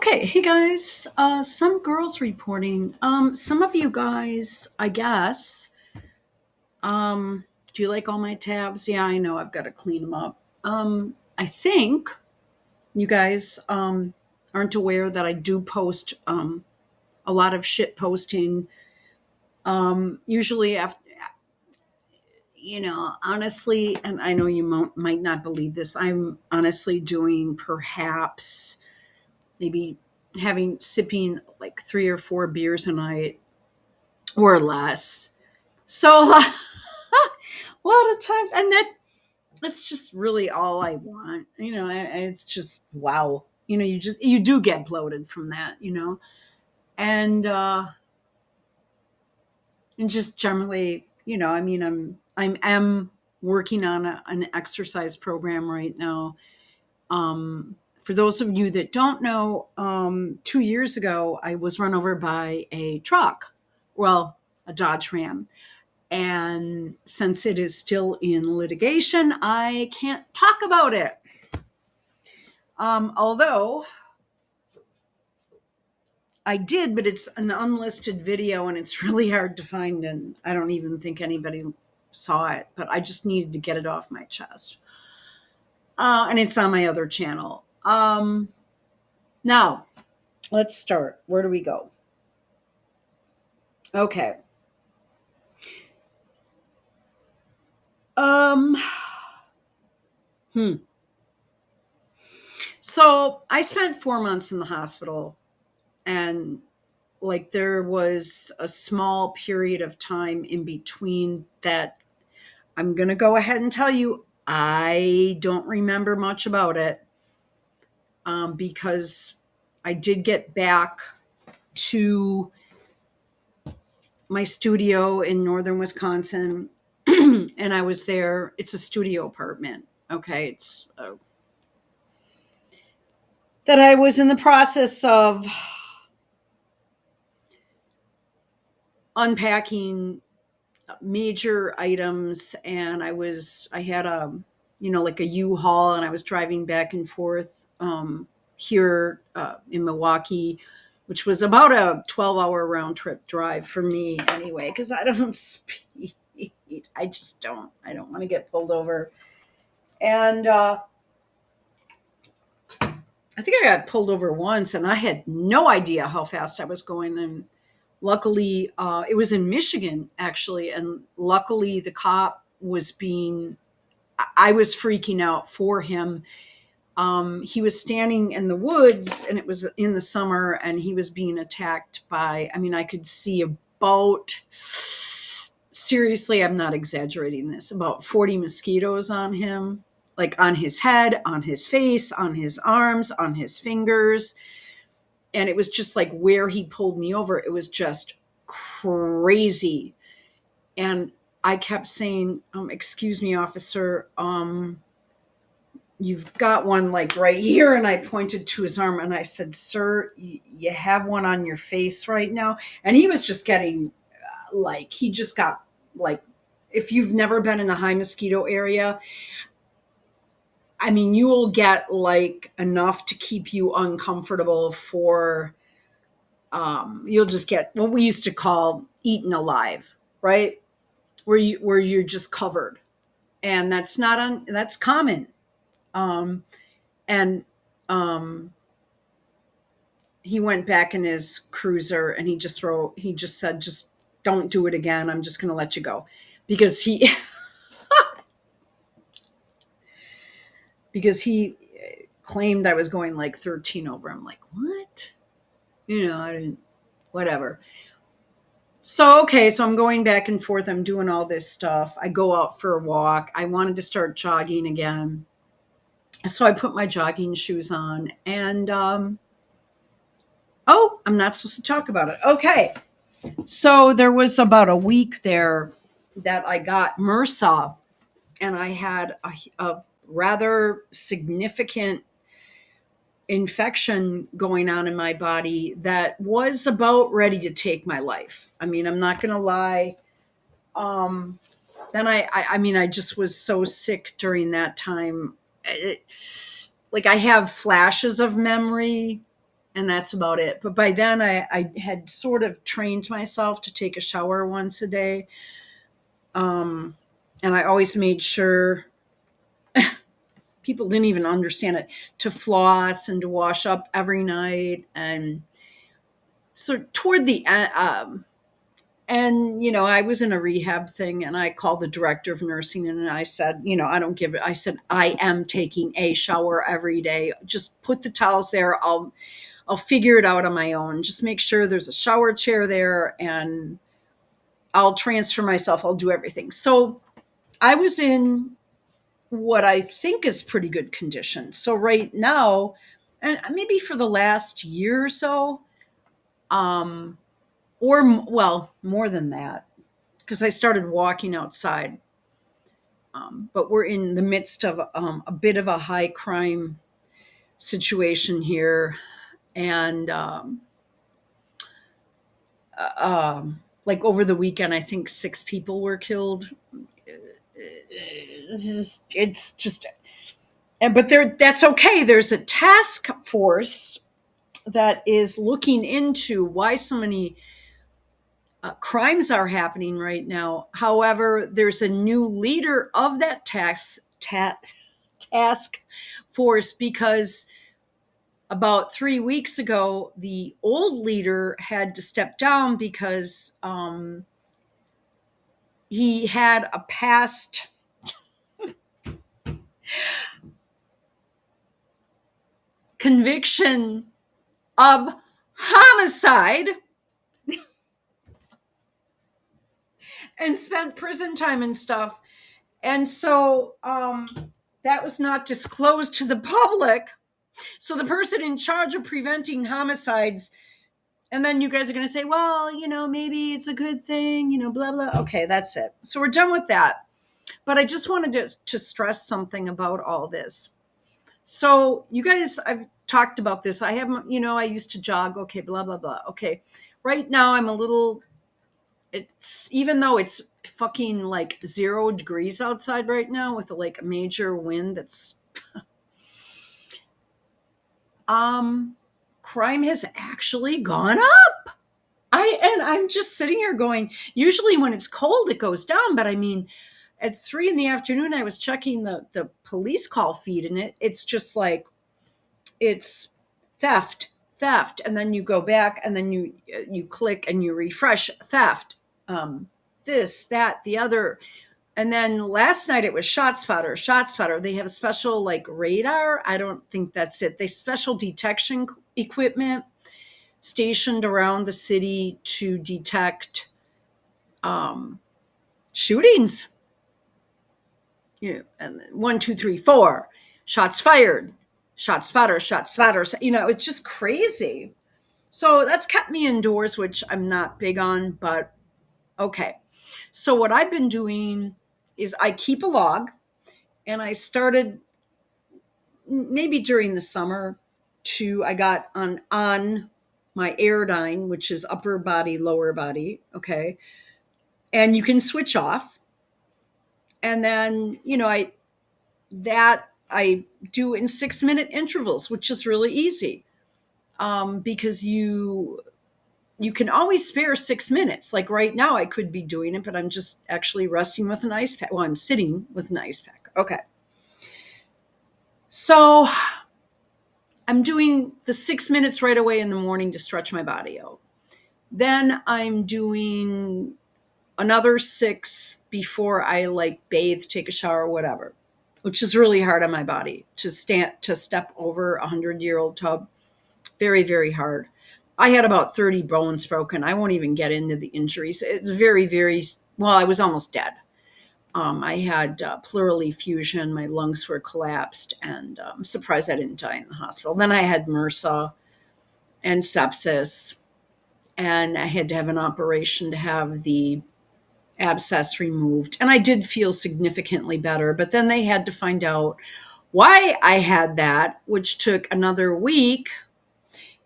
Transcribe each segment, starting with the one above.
Okay, hey guys. Some girls reporting. Some of you guys, I guess. Do you like all my tabs? Yeah, I know. I've got to clean them up. I think you guys aren't aware that I do post a lot of shit posting. Usually after, honestly, and I know you might not believe this. I'm honestly doing perhaps maybe having sipping like 3 or 4 beers a night or less. So a lot of times, and that's just really all I want. It's just wow. You do get bloated from that, and and just generally, I'm working on an exercise program right now. For those of you that don't know, 2 years ago, I was run over by a truck. Well, a Dodge Ram. And since it is still in litigation, I can't talk about it. Although I did, but it's an unlisted video and it's really hard to find. And I don't even think anybody saw it, but I just needed to get it off my chest. And it's on my other channel. Now, let's start. Where do we go? Okay. So I spent 4 months in the hospital, and like there was a small period of time in between that I'm going to go ahead and tell you I don't remember much about it, because I did get back to my studio in northern Wisconsin and I was there. It's a studio apartment. Okay. It's that I was in the process of unpacking major items, and I had a like a U-Haul, and I was driving back and forth here in Milwaukee, which was about a 12-hour round trip drive for me anyway, because I don't speed. I don't want to get pulled over. And I think I got pulled over once, and I had no idea how fast I was going. And luckily, it was in Michigan, actually. And luckily, the cop I was freaking out for him. He was standing in the woods, and it was in the summer, and he was being attacked by, I could see about, seriously, I'm not exaggerating this, about 40 mosquitoes on him, like on his head, on his face, on his arms, on his fingers. And it was just like where he pulled me over, it was just crazy. And I kept saying, excuse me, officer, you've got one like right here. And I pointed to his arm and I said, sir, you have one on your face right now. And he was just getting he just got like, if you've never been in a high mosquito area, you will get like enough to keep you uncomfortable for, you'll just get what we used to call eaten alive, right? Where you're just covered. And that's that's common. And he went back in his cruiser and he just said, just don't do it again. I'm just going to let you go, because he claimed I was going like 13 over. I'm like, what? I didn't, whatever. So, okay. So I'm going back and forth. I'm doing all this stuff. I go out for a walk. I wanted to start jogging again. So I put my jogging shoes on, and, I'm not supposed to talk about it. Okay. So there was about a week there that I got MRSA, and I had a rather significant infection going on in my body that was about ready to take my life. I'm not going to lie. Then I just was so sick during that time. Like I have flashes of memory, and that's about it. But by then I had sort of trained myself to take a shower once a day. Um, and I always made sure people didn't even understand it to floss and to wash up every night. And so toward the end, and I was in a rehab thing, and I called the director of nursing, and I said, I don't give it. I said, I am taking a shower every day. Just put the towels there. I'll figure it out on my own. Just make sure there's a shower chair there, and I'll transfer myself. I'll do everything. So I was in what I think is pretty good condition. So right now, and maybe for the last year or so, um, or well, more than that, because I started walking outside. But we're in the midst of a bit of a high crime situation here, and like over the weekend, I think 6 people were killed. It's just, but that's okay. There's a task force that is looking into why so many crimes are happening right now. However, there's a new leader of that task force because about 3 weeks ago, the old leader had to step down because he had a past conviction of homicide and spent prison time and stuff. And so that was not disclosed to the public. So the person in charge of preventing homicides, and then you guys are going to say, well, maybe it's a good thing, blah, blah. Okay, that's it. So we're done with that. But I just wanted to stress something about all this. So you guys, I've talked about this. I haven't, I used to jog. Okay, blah, blah, blah. Okay. Right now I'm a little, even though it's fucking like 0 degrees outside right now with like a major wind that's, crime has actually gone up. I'm just sitting here going, usually when it's cold, it goes down. But I mean, at 3 PM, I was checking the police call feed, and it's just like, it's theft. And then you go back, and then you click and you refresh theft. This, that, the other. And then last night it was ShotSpotter. They have a special like radar. I don't think that's it. They special detection equipment stationed around the city to detect shootings. And 1, 2, 3, 4 shots fired, ShotSpotter. It's just crazy. So that's kept me indoors, which I'm not big on, but okay. So what I've been doing is I keep a log, and I started maybe during the summer I got on my Airdyne, which is upper body, lower body. Okay. And you can switch off. And then, I do in 6-minute intervals, which is really easy. Because you can always spare 6 minutes. Like right now I could be doing it, but I'm just actually resting with an ice pack. Well, I'm sitting with an ice pack. Okay. So I'm doing the 6 minutes right away in the morning to stretch my body out. Then I'm doing another 6 before I like bathe, take a shower, whatever, which is really hard on my body to step over 100-year-old tub. Very, very hard. I had about 30 bones broken. I won't even get into the injuries. It's very, very, well, I was almost dead. I had pleural effusion. My lungs were collapsed, and I'm surprised I didn't die in the hospital. Then I had MRSA and sepsis, and I had to have an operation to have the abscess removed. And I did feel significantly better, but then they had to find out why I had that, which took another week.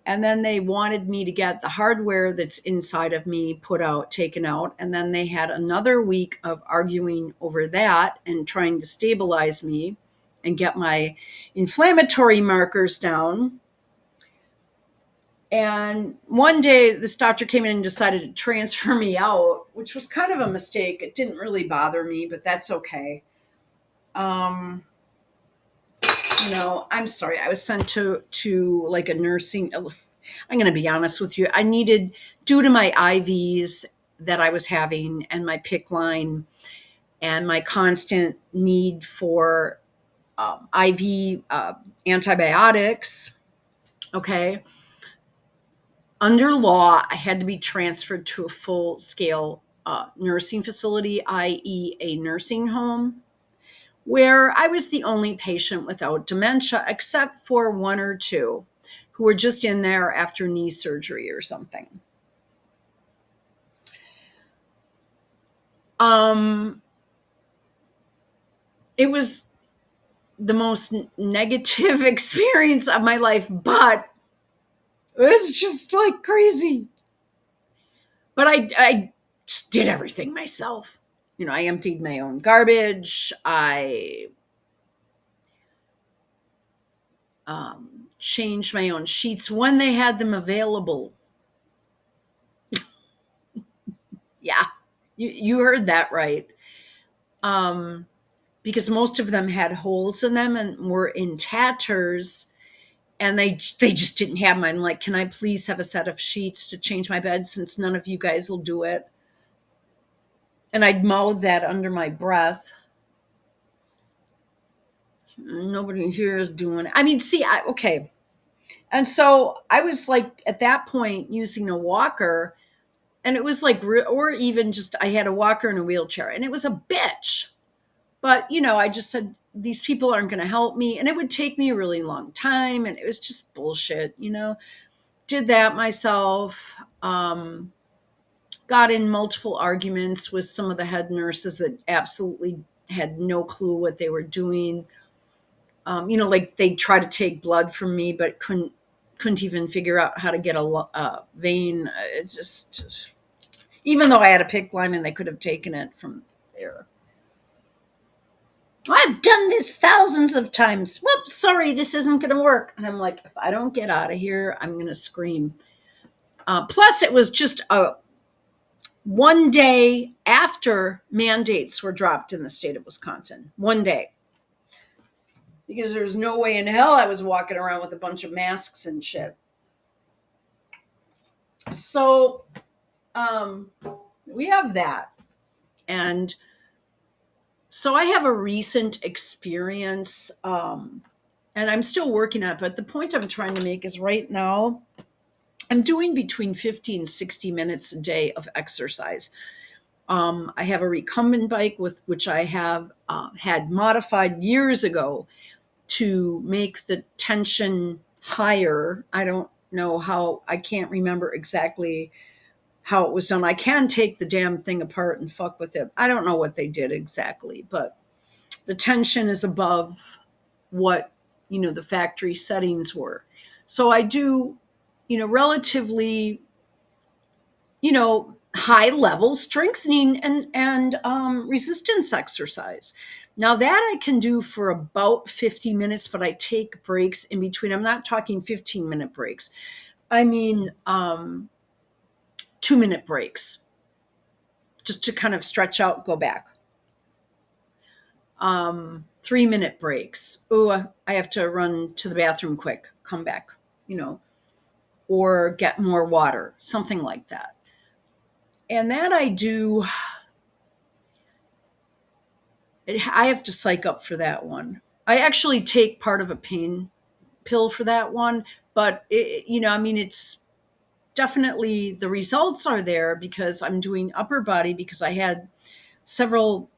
And then they wanted me to get the hardware that's inside of me taken out. And then they had another week of arguing over that and trying to stabilize me and get my inflammatory markers down. And one day this doctor came in and decided to transfer me out, which was kind of a mistake. It didn't really bother me, but that's okay. Um, I'm sorry. I was sent to like a nursing. I'm going to be honest with you. I needed, due to my IVs that I was having and my PIC line and my constant need for IV antibiotics. Okay. Under law, I had to be transferred to a full scale nursing facility, i.e., a nursing home, where I was the only patient without dementia, except for one or two who were just in there after knee surgery or something. Um, it was the most negative experience of my life, but it was just like crazy. But I just did everything myself. I emptied my own garbage. I changed my own sheets when they had them available. Yeah, you heard that right. Um, because most of them had holes in them and were in tatters, and they just didn't have mine. I'm like, can I please have a set of sheets to change my bed since none of you guys will do it? And I'd mouth that under my breath. Nobody here is doing it. I mean, see, okay. And so I was like, at that point, using a walker, and it was like, or even just, I had a walker and a wheelchair, and it was a bitch. But, I just said, these people aren't going to help me. And it would take me a really long time. And it was just bullshit, Did that myself. Got in multiple arguments with some of the head nurses that absolutely had no clue what they were doing. Like they'd try to take blood from me, but couldn't even figure out how to get a vein. It just, even though I had a PIC line and they could have taken it from there. I've done this thousands of times. Whoops, sorry, this isn't going to work. And I'm like, if I don't get out of here, I'm going to scream. Plus, it was just one day after mandates were dropped in the state of Wisconsin. One day. Because there's no way in hell I was walking around with a bunch of masks and shit. So we have that. And so I have a recent experience, and I'm still working on it, but the point I'm trying to make is right now, I'm doing between 50 and 60 minutes a day of exercise. I have a recumbent bike with which I have had modified years ago to make the tension higher. I don't know how, I can't remember exactly how it was done. I can take the damn thing apart and fuck with it. I don't know what they did exactly, but the tension is above what, the factory settings were. So I do, relatively, high level strengthening and resistance exercise. Now that I can do for about 50 minutes, but I take breaks in between. I'm not talking 15-minute breaks. I mean, 2-minute breaks, just to kind of stretch out, go back. 3-minute breaks. Oh, I have to run to the bathroom quick, come back, or get more water, something like that. And that I do, I have to psych up for that one. I actually take part of a pain pill for that one, but it's definitely, the results are there because I'm doing upper body, because I had several,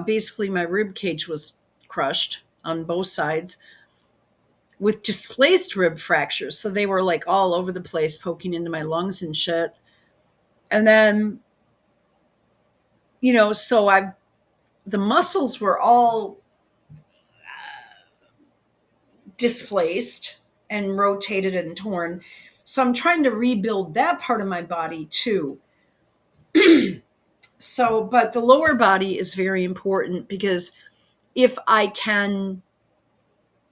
basically my rib cage was crushed on both sides with displaced rib fractures. So they were like all over the place, poking into my lungs and shit. And then, so the muscles were all displaced and rotated and torn. So I'm trying to rebuild that part of my body too. So, but the lower body is very important because if I can,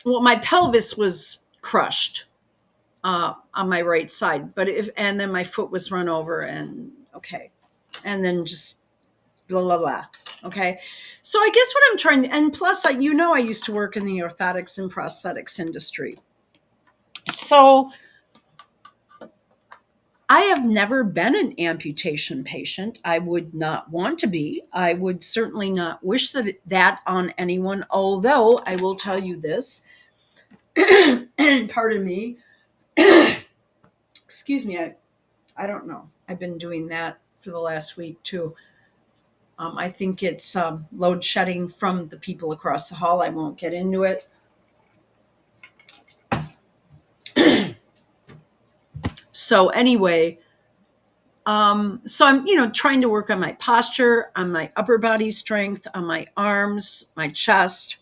well, my pelvis was crushed on my right side. And then my foot was run over, and okay. And then just blah, blah, blah. Okay. So I guess what I'm trying to, and plus, I used to work in the orthotics and prosthetics industry. So I have never been an amputation patient. I would not want to be. I would certainly not wish that on anyone, although I will tell you this, and pardon me, excuse me, I don't know. I've been doing that for the last week too. I think it's load shedding from the people across the hall. I won't get into it. So anyway, so I'm, trying to work on my posture, on my upper body strength, on my arms, my chest.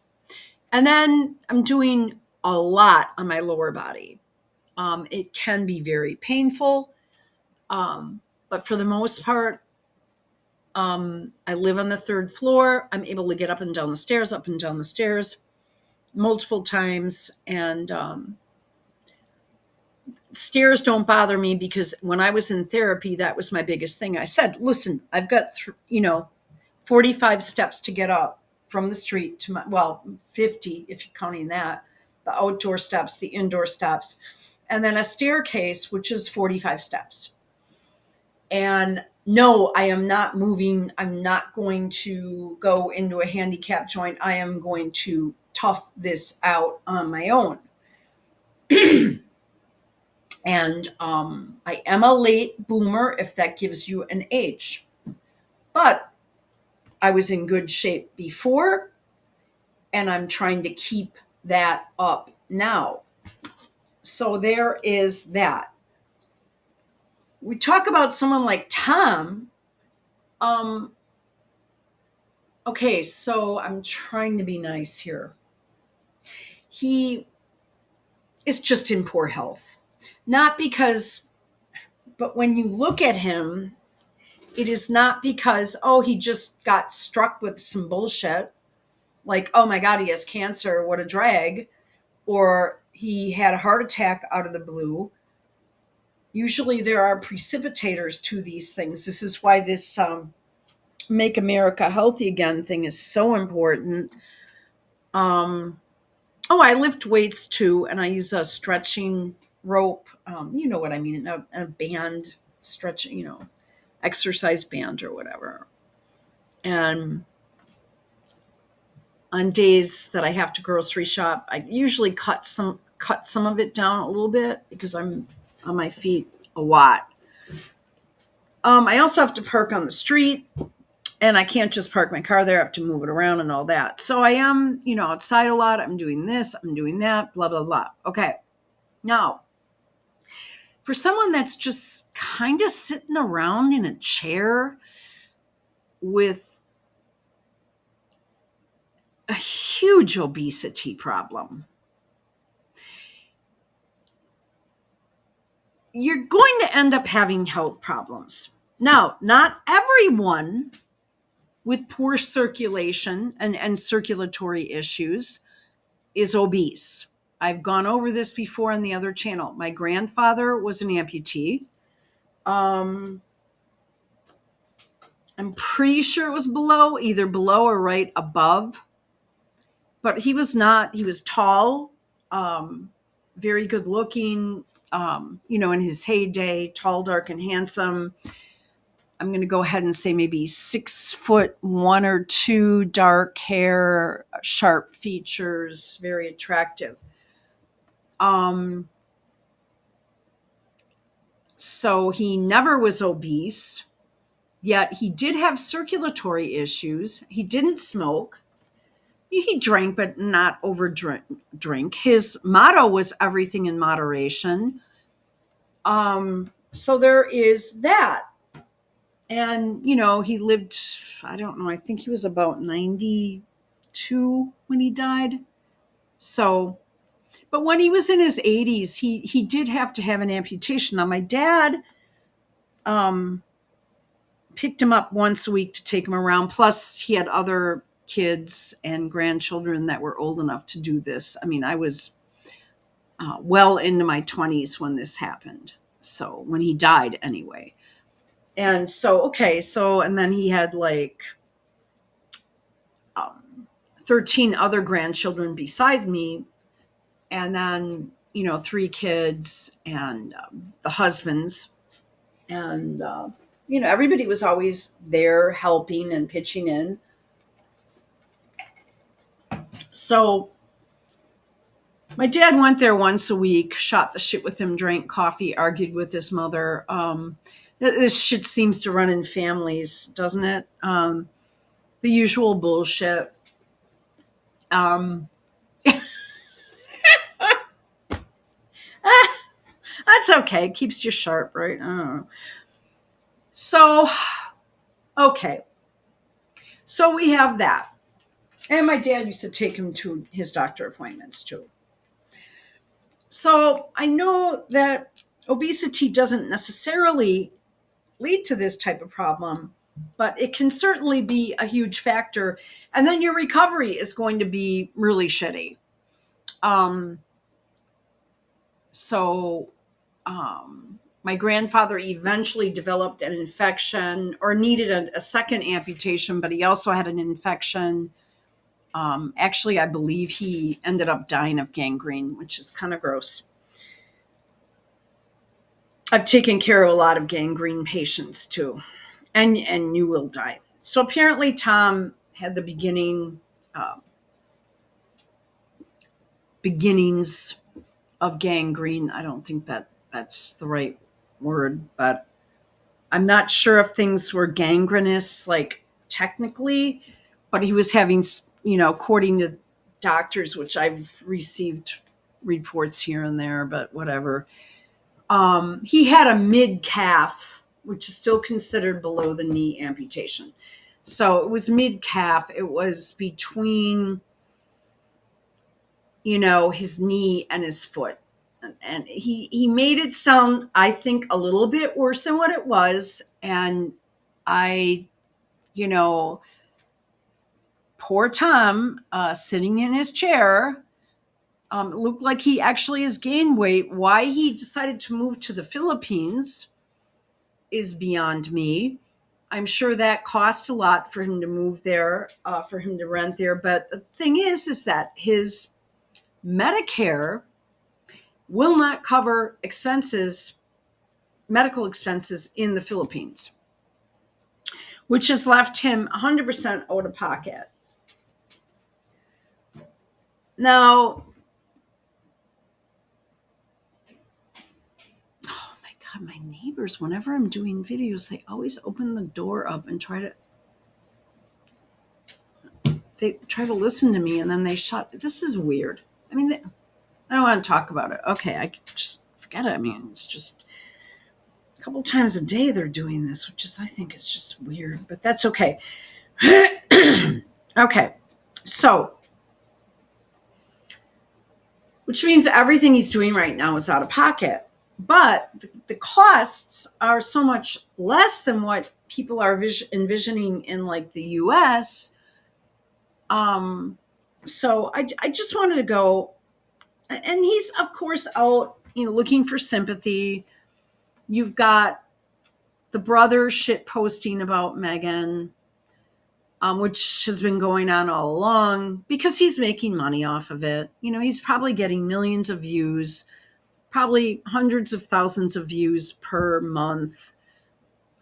And then I'm doing a lot on my lower body. It can be very painful. But for the most part, I live on the third floor. I'm able to get up and down the stairs multiple times. And stairs don't bother me because when I was in therapy, that was my biggest thing. I said, listen, I've got, 45 steps to get up from the street to 50, if you're counting that, the outdoor steps, the indoor steps, and then a staircase, which is 45 steps. And no, I am not moving. I'm not going to go into a handicap joint. I am going to tough this out on my own. And I am a late boomer, if that gives you an age. But I was in good shape before, and I'm trying to keep that up now. So there is that. We talk about someone like Tom. Okay, so I'm trying to be nice here. He is just in poor health. Not because, but when you look at him, it is not because, he just got struck with some bullshit. Like, oh my God, he has cancer, what a drag. Or he had a heart attack out of the blue. Usually there are precipitators to these things. This is why this Make America Healthy Again thing is so important. I lift weights too, and I use a stretching rope. You know what I mean, a band stretching, exercise band or whatever. And on days that I have to grocery shop, I usually cut some of it down a little bit because I'm on my feet a lot. I also have to park on the street, and I can't just park my car there. I have to move it around and all that. So I am, outside a lot. I'm doing this, I'm doing that, blah, blah, blah. Okay. Now, for someone that's just kind of sitting around in a chair with a huge obesity problem, you're going to end up having health problems. Now, not everyone with poor circulation and circulatory issues is obese. I've gone over this before on the other channel. My grandfather was an amputee. I'm pretty sure it was either below or right above. But he was not. He was tall, very good looking, in his heyday, tall, dark, and handsome. I'm going to go ahead and say maybe 6'1" or 2, dark hair, sharp features, very attractive. So he never was obese, yet he did have circulatory issues. He didn't smoke. He drank, but not drink. His motto was everything in moderation. So there is that. And, he lived, I don't know, I think he was about 92 when he died. So, but when he was in his 80s, he did have to have an amputation. Now, my dad picked him up once a week to take him around. Plus, he had other kids and grandchildren that were old enough to do this. I mean, I was well into my 20s when this happened. So when he died, anyway. And so, okay, so, and then he had like 13 other grandchildren besides me. And then, 3 kids and the husbands. And, everybody was always there helping and pitching in. So my dad went there once a week, shot the shit with him, drank coffee, argued with his mother. This shit seems to run in families, doesn't it? The usual bullshit. That's okay. It keeps you sharp, right? I don't know. So, okay. So we have that. And my dad used to take him to his doctor appointments too. So I know that obesity doesn't necessarily lead to this type of problem, but it can certainly be a huge factor. And then your recovery is going to be really shitty. So my grandfather eventually developed an infection or needed a second amputation, but he also had an infection. Actually, I believe he ended up dying of gangrene, which is kind of gross. I've taken care of a lot of gangrene patients too, and you will die. So apparently, Tom had the beginnings of gangrene. I don't think that's the right word, but I'm not sure if things were gangrenous, like technically, but he was having, according to doctors, which I've received reports here and there, but whatever. He had a mid calf, which is still considered below the knee amputation. So it was mid calf. It was between, his knee and his foot. And he made it sound, I think, a little bit worse than what it was. And I, poor Tom, sitting in his chair, looked like he actually has gained weight. Why he decided to move to the Philippines is beyond me. I'm sure that cost a lot for him to move there, for him to rent there. But the thing is that his Medicare will not cover medical expenses in the Philippines, which has left him 100% out of pocket. Now, oh my God, my neighbors, whenever I'm doing videos, they always open the door up and try to listen to me, and then they shut. This is weird. I mean, I don't want to talk about it. Okay, I just forget it. I mean, it's just a couple times a day they're doing this, I think is just weird, but that's okay. Okay, so, which means everything he's doing right now is out of pocket, but the costs are so much less than what people are envisioning in like the US. So I just wanted to go, and he's of course out, looking for sympathy. You've got the brother shit posting about Megan, which has been going on all along because he's making money off of it. He's probably getting millions of views, probably hundreds of thousands of views per month.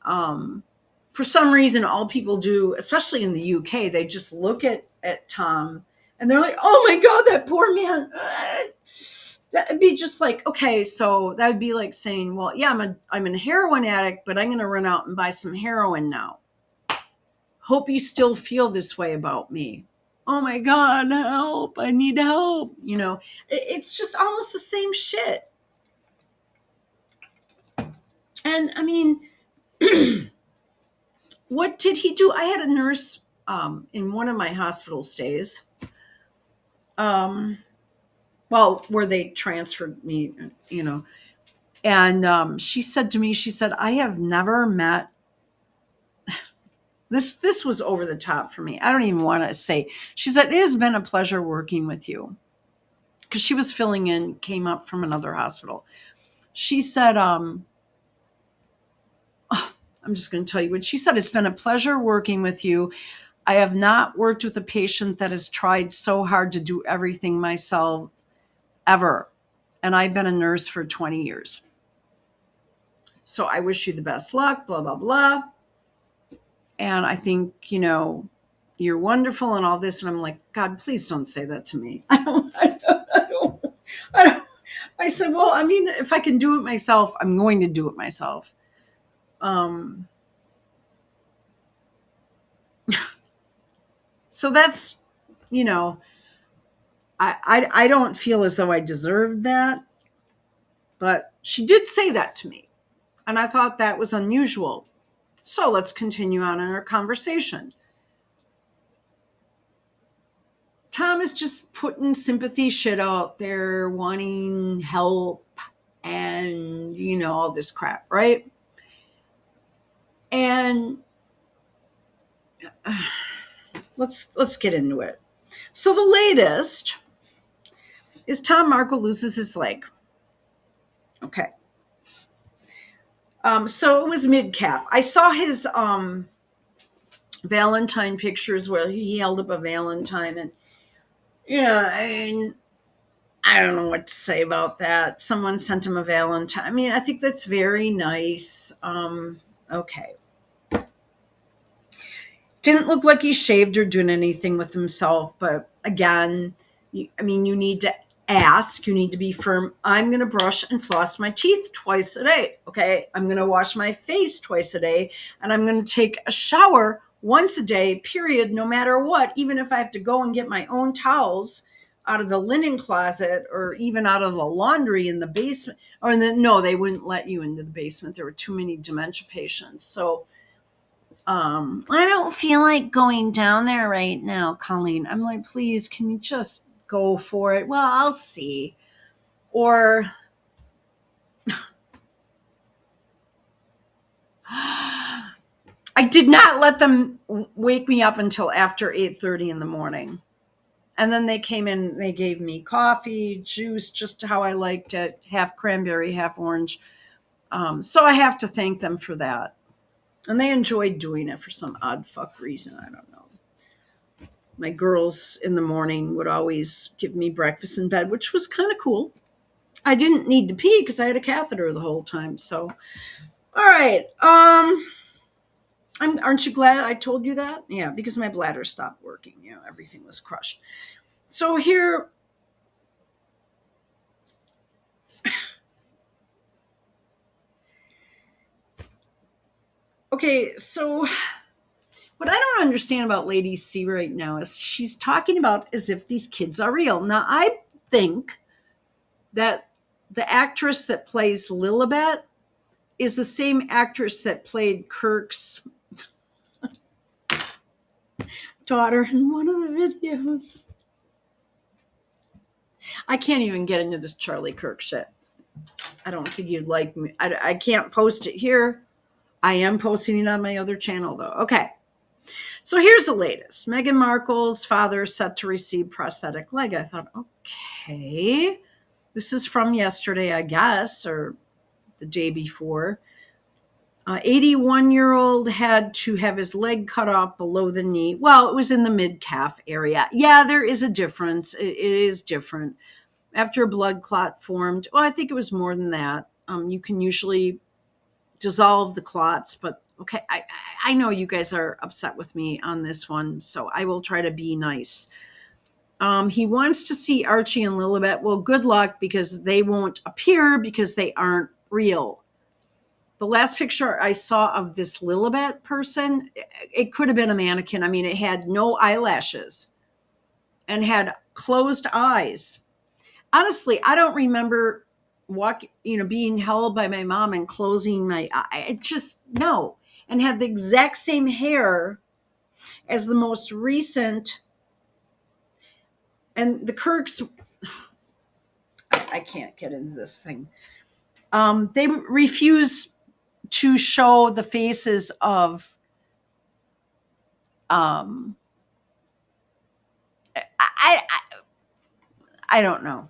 For some reason, all people do, especially in the UK, they just look at Tom and they're like, oh my God, that poor man. That'd be just like, okay, so that would be like saying, well, yeah, I'm a heroin addict, but I'm going to run out and buy some heroin now. Hope you still feel this way about me. Oh my God, help. I need help. It's just almost the same shit. And I mean, what did he do? I had a nurse in one of my hospital stays. Where they transferred me, and she said to me, I have never met, this was over the top for me. I don't even want to say, she said, it has been a pleasure working with you. because she was filling in, came up from another hospital. She said, I'm just going to tell you what she said. It's been a pleasure working with you. I have not worked with a patient that has tried so hard to do everything myself ever. And I've been a nurse for 20 years. So I wish you the best luck, blah, blah, blah. And I think, you're wonderful and all this. And I'm like, God, please don't say that to me. I don't. I said, well, I mean, if I can do it myself, I'm going to do it myself. So that's, I don't feel as though I deserved that, but she did say that to me. And I thought that was unusual. So let's continue on in our conversation. Tom is just putting sympathy shit out there, wanting help and, all this crap, right? And let's get into it. So the latest is Tom Markle loses his leg. Okay. So it was mid-calf. I saw his Valentine pictures where he held up a Valentine, and I don't know what to say about that. Someone sent him a Valentine. I mean, I think that's very nice. Okay. Didn't look like he shaved or doing anything with himself, but again, you need to ask, you need to be firm. I'm going to brush and floss my teeth twice a day. Okay. I'm going to wash my face twice a day, and I'm going to take a shower once a day, period, no matter what, even if I have to go and get my own towels out of the linen closet or even out of the laundry in the basement. No, they wouldn't let you into the basement. There were too many dementia patients. So, I don't feel like going down there right now, Colleen. I'm like, please, can you just go for it? Well, I'll see. Or I did not let them wake me up until after 8:30 in the morning. And then they came in, they gave me coffee, juice, just how I liked it, half cranberry, half orange. So I have to thank them for that. And they enjoyed doing it for some odd fuck reason. I don't know. My girls in the morning would always give me breakfast in bed, which was kind of cool. I didn't need to pee because I had a catheter the whole time. So, all right. Aren't you glad I told you that? Yeah, because my bladder stopped working. Everything was crushed. So here, okay, so what I don't understand about Lady C right now is she's talking about as if these kids are real. Now, I think that the actress that plays Lilibet is the same actress that played Kirk's daughter in one of the videos. I can't even get into this Charlie Kirk shit. I don't think you'd like me. I can't post it here. I am posting it on my other channel, though. Okay. So here's the latest. Meghan Markle's father set to receive prosthetic leg. I thought, okay. This is from yesterday, I guess, or the day before. 81-year-old had to have his leg cut off below the knee. Well, it was in the mid-calf area. Yeah, there is a difference. It is different. After a blood clot formed, well, I think it was more than that. You can usually dissolve the clots, but okay, I know you guys are upset with me on this one, so I will try to be nice. He wants to see Archie and Lilibet. Well, good luck, because they won't appear because they aren't real. The last picture I saw of this Lilibet person, it could have been a mannequin. I mean, it had no eyelashes and had closed eyes. Honestly, I don't remember being held by my mom and closing my eye. I just, no. And had the exact same hair as the most recent. And the Kirks, I can't get into this thing. They refuse to show the faces of I don't know.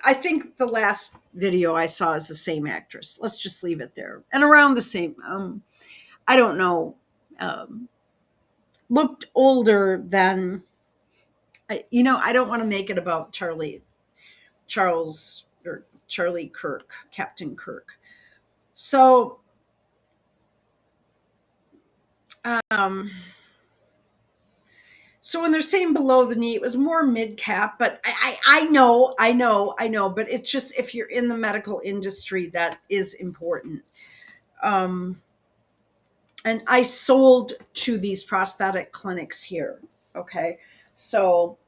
I think the last video I saw is the same actress. Let's just leave it there. And around the same, I don't know, um, looked older than, I don't want to make it about Charles, or Charlie Kirk, Captain Kirk. So, um, so when they're saying below the knee, it was more mid cap, but I know, but it's just, if you're in the medical industry, that is important. Um, and I sold to these prosthetic clinics here. Okay. So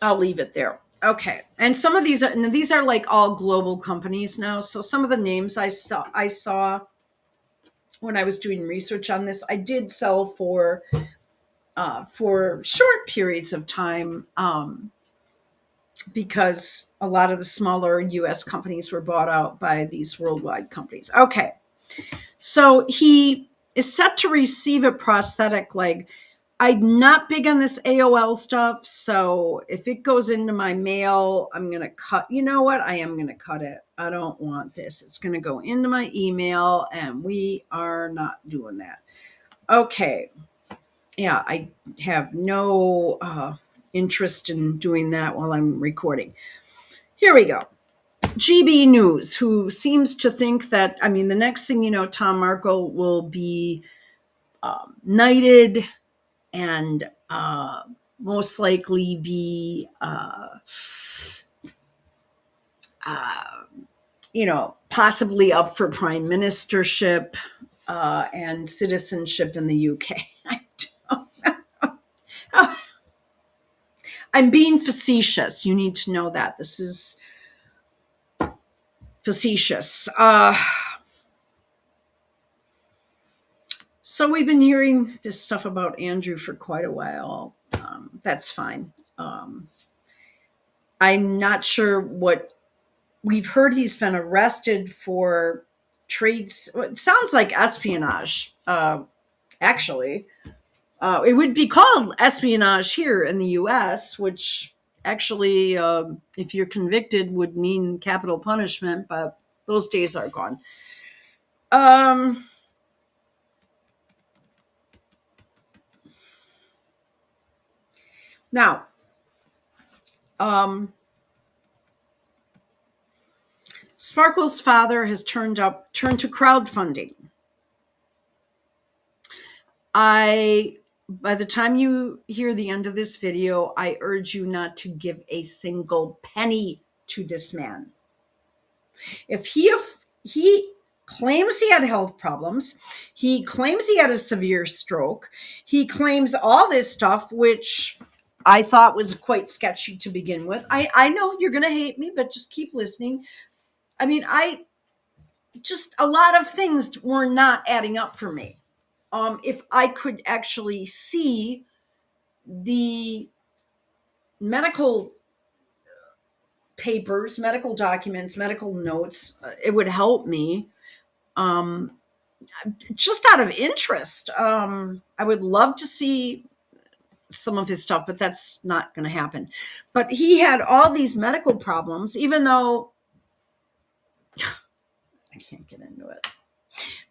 I'll leave it there. Okay. And some of these are like all global companies now. So some of the names I saw when I was doing research on this, I did sell for short periods of time, because a lot of the smaller US companies were bought out by these worldwide companies. Okay. So he is set to receive a prosthetic leg. I'm not big on this AOL stuff. So if it goes into my mail, I'm going to cut. You know what? I am going to cut it. I don't want this. It's going to go into my email, and we are not doing that. Okay. Yeah, I have no interest in doing that while I'm recording. Here we go. GB News, who seems to think that, I mean, the next thing you know, Tom Markle will be knighted and most likely be, possibly up for prime ministership and citizenship in the UK. I'm being facetious. You need to know that. This is facetious. So we've been hearing this stuff about Andrew for quite a while. That's fine. I'm not sure what we've heard. He's been arrested for trades. It sounds like espionage. Actually, it would be called espionage here in the U.S., which actually, if you're convicted, would mean capital punishment. But those days are gone. Now, Sparkle's father has turned to crowdfunding. By the time you hear the end of this video, I urge you not to give a single penny to this man. If he claims he had health problems, he claims he had a severe stroke, he claims all this stuff, which I thought was quite sketchy to begin with. I know you're going to hate me, but just keep listening. I mean, just a lot of things were not adding up for me. If I could actually see the medical papers, medical documents, medical notes, it would help me. Just out of interest, I would love to see some of his stuff, but that's not going to happen. But he had all these medical problems, even though I can't get into it.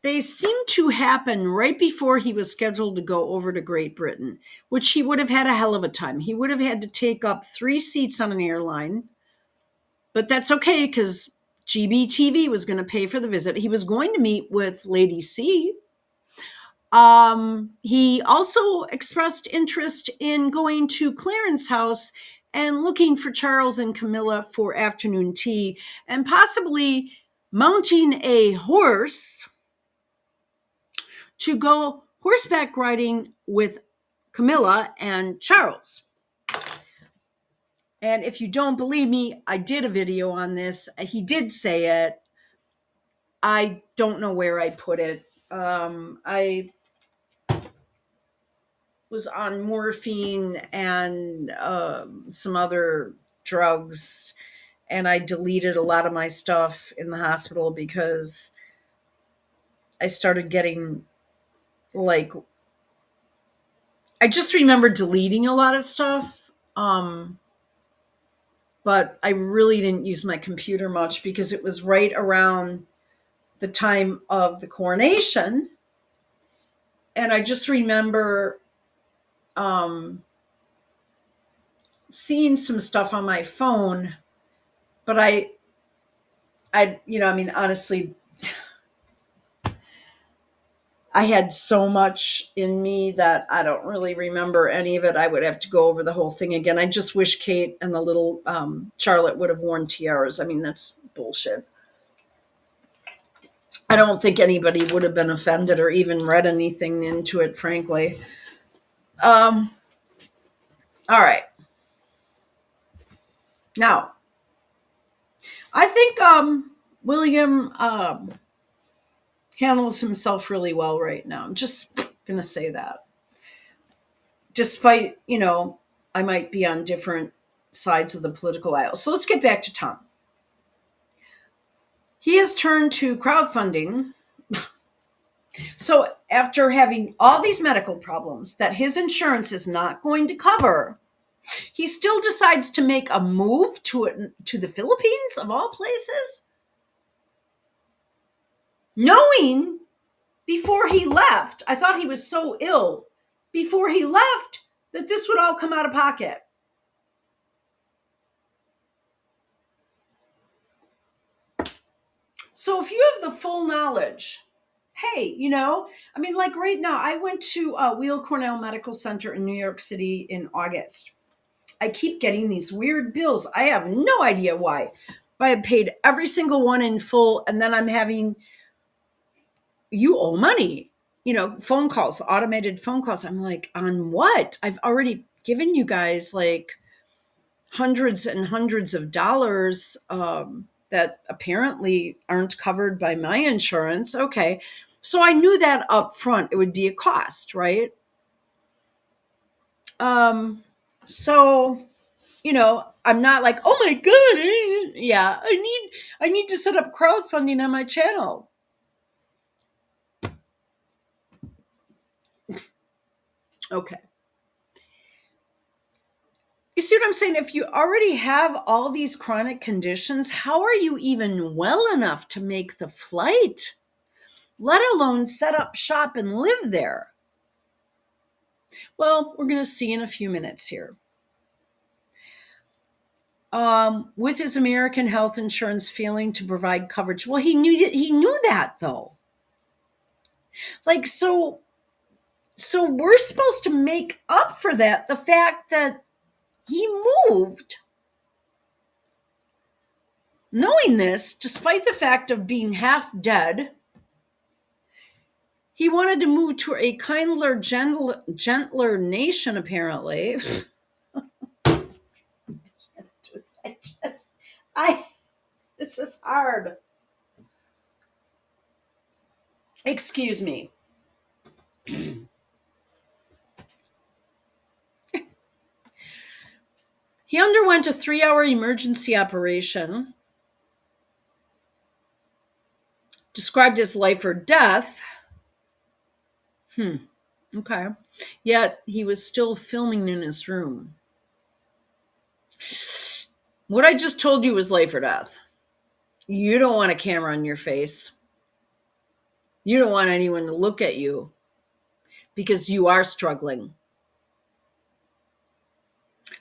They seemed to happen right before he was scheduled to go over to Great Britain, which he would have had a hell of a time. He would have had to take up 3 seats on an airline, but that's okay because GBTV was going to pay for the visit. He was going to meet with Lady C. He also expressed interest in going to Clarence's house and looking for Charles and Camilla for afternoon tea, and possibly mounting a horse to go horseback riding with Camilla and Charles. And if you don't believe me, I did a video on this. He did say it. I don't know where I put it. I was on morphine and some other drugs, and I deleted a lot of my stuff in the hospital because I started getting like, I just remember deleting a lot of stuff. but I really didn't use my computer much because it was right around the time of the coronation. And I just remember um, seeing some stuff on my phone, but I mean, honestly, I had so much in me that I don't really remember any of it. I would have to go over the whole thing again. I just wish Kate and the little Charlotte would have worn tiaras. I mean, that's bullshit. I don't think anybody would have been offended or even read anything into it, frankly. Um, all right. Now, I think William handles himself really well right now. I'm just going to say that. Despite, I might be on different sides of the political aisle. So let's get back to Tom. He has turned to crowdfunding. So after having all these medical problems that his insurance is not going to cover, he still decides to make a move to the Philippines, of all places, knowing before he left, I thought he was so ill, before he left, that this would all come out of pocket. So if you have the full knowledge, hey, I mean, like right now, I went to Weill Cornell Medical Center in New York City in August. I keep getting these weird bills. I have no idea why. I have paid every single one in full, and then I'm having, you owe money, phone calls, automated phone calls. I'm like, on what? I've already given you guys like hundreds and hundreds of dollars that apparently aren't covered by my insurance. Okay. So I knew that up front, it would be a cost, right? So, I'm not like, oh my God, yeah, I need to set up crowdfunding on my channel. Okay. You see what I'm saying? If you already have all these chronic conditions, how are you even well enough to make the flight, let alone set up shop and live there? Well, we're going to see in a few minutes here. With his American health insurance failing to provide coverage. Well, he knew that though. Like, so we're supposed to make up for that. The fact that he moved knowing this, despite the fact of being half dead, he wanted to move to a kinder, gentler nation, apparently. This is hard. Excuse me. He underwent a 3-hour emergency operation described as life or death. Okay. Yet he was still filming in his room. What I just told you was life or death. You don't want a camera on your face. You don't want anyone to look at you because you are struggling.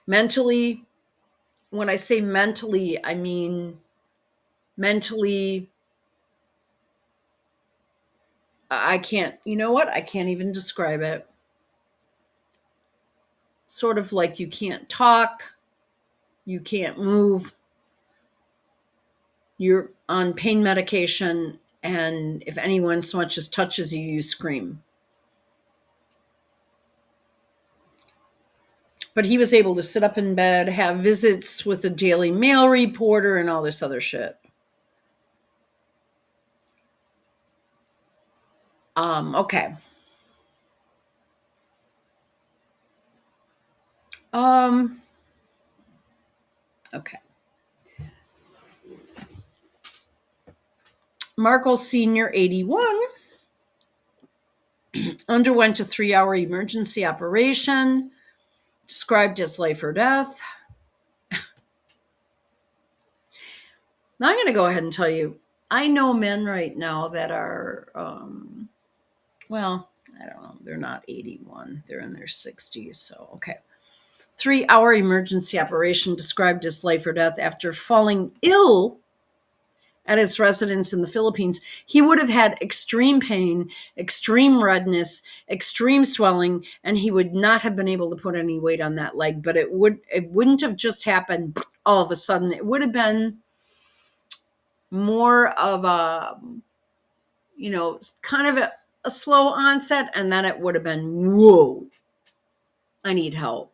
Mentally, when I say mentally, I mean mentally, I can't, I can't even describe it. Sort of like you can't talk, you can't move, you're on pain medication, and if anyone so much as touches you, you scream. But he was able to sit up in bed, have visits with a Daily Mail reporter, and all this other shit. Okay. Okay. Markle Sr., 81, underwent a 3-hour emergency operation described as life or death. Now I'm going to go ahead and tell you, I know men right now that are, well, I don't know, they're not 81, they're in their 60s. So, okay. 3-hour emergency operation described as life or death after falling ill at his residence in the Philippines. He would have had extreme pain, extreme redness, extreme swelling, and he would not have been able to put any weight on that leg. But it wouldn't have just happened all of a sudden. It would have been more of a, kind of a slow onset, and then it would have been, whoa, I need help.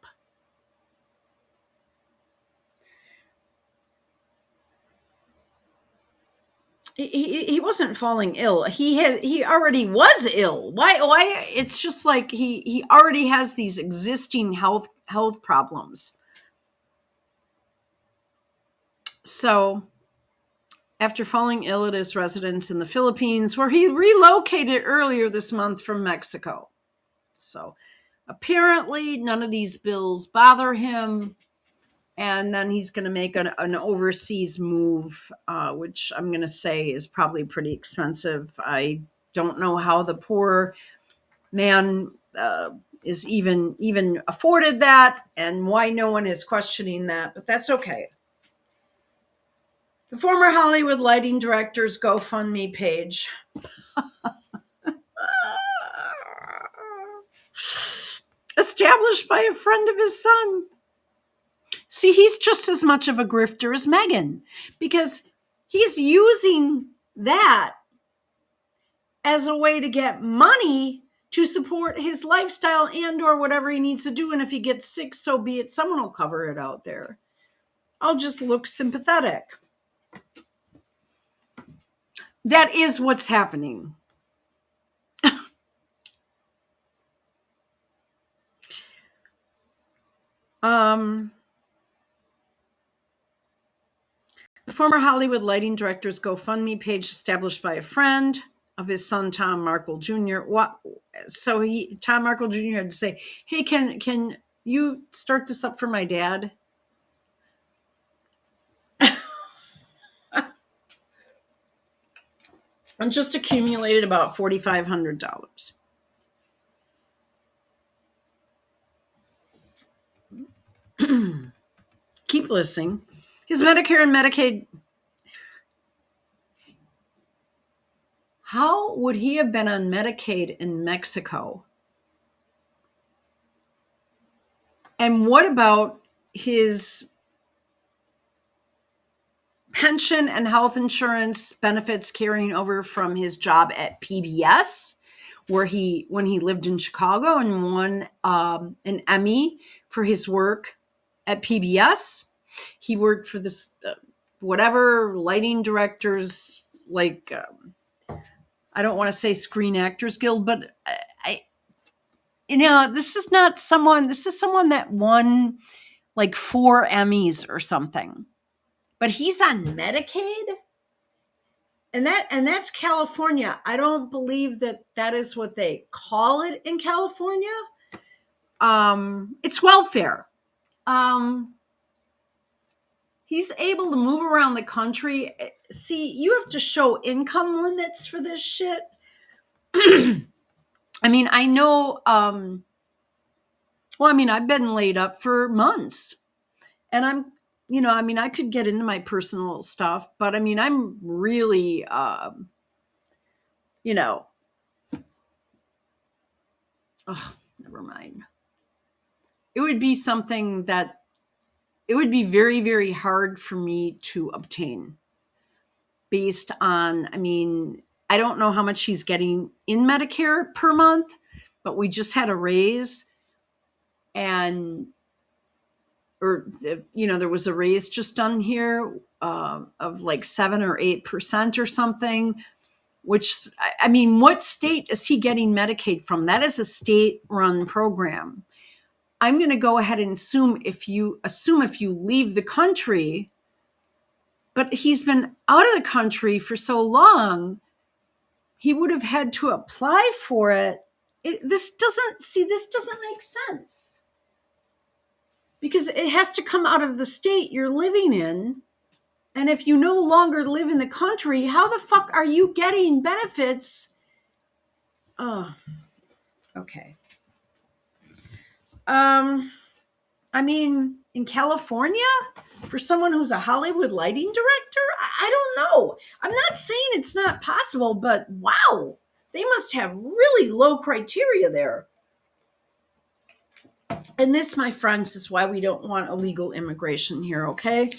He wasn't falling ill. He already was ill. Why? It's just like he already has these existing health problems. So after falling ill at his residence in the Philippines, where he relocated earlier this month from Mexico. So apparently none of these bills bother him. And then he's going to make an overseas move, which I'm going to say is probably pretty expensive. I don't know how the poor man is even afforded that, and why no one is questioning that, but that's okay. The former Hollywood lighting director's GoFundMe page. Established by a friend of his son. See, he's just as much of a grifter as Megan, because he's using that as a way to get money to support his lifestyle and or whatever he needs to do. And if he gets sick, so be it. Someone will cover it out there. I'll just look sympathetic. That is what's happening. The former Hollywood lighting director's GoFundMe page, established by a friend of his son, Tom Markle Jr. So Tom Markle Jr. had to say, hey, can you start this up for my dad? And just accumulated about $4,500. Keep listening. His Medicare and Medicaid. How would he have been on Medicaid in Mexico? And what about his pension and health insurance benefits carrying over from his job at PBS, where when he lived in Chicago and won an Emmy for his work at PBS? He worked for this whatever lighting directors, like I don't want to say Screen Actors Guild, but this is someone that won like 4 Emmys or something. But he's on Medicaid? And that's California. I don't believe that is what they call it in California. It's welfare. He's able to move around the country. See, you have to show income limits for this shit. I mean, I know, I've been laid up for months, and I could get into my personal stuff, but I'm really, never mind. It would be something that it would be very, very hard for me to obtain based on, I don't know how much he's getting in Medicare per month, but we just had a raise there was a raise just done here of like 7 or 8% or something, which, what state is he getting Medicaid from? That is a state-run program. I'm going to go ahead and assume if you leave the country, but he's been out of the country for so long, he would have had to apply for it. This doesn't make sense, because it has to come out of the state you're living in. And if you no longer live in the country, how the fuck are you getting benefits? Oh, okay. I mean, in California, for someone who's a Hollywood lighting director, I don't know. I'm not saying it's not possible, but wow, they must have really low criteria there. And this, my friends, is why we don't want illegal immigration here, okay?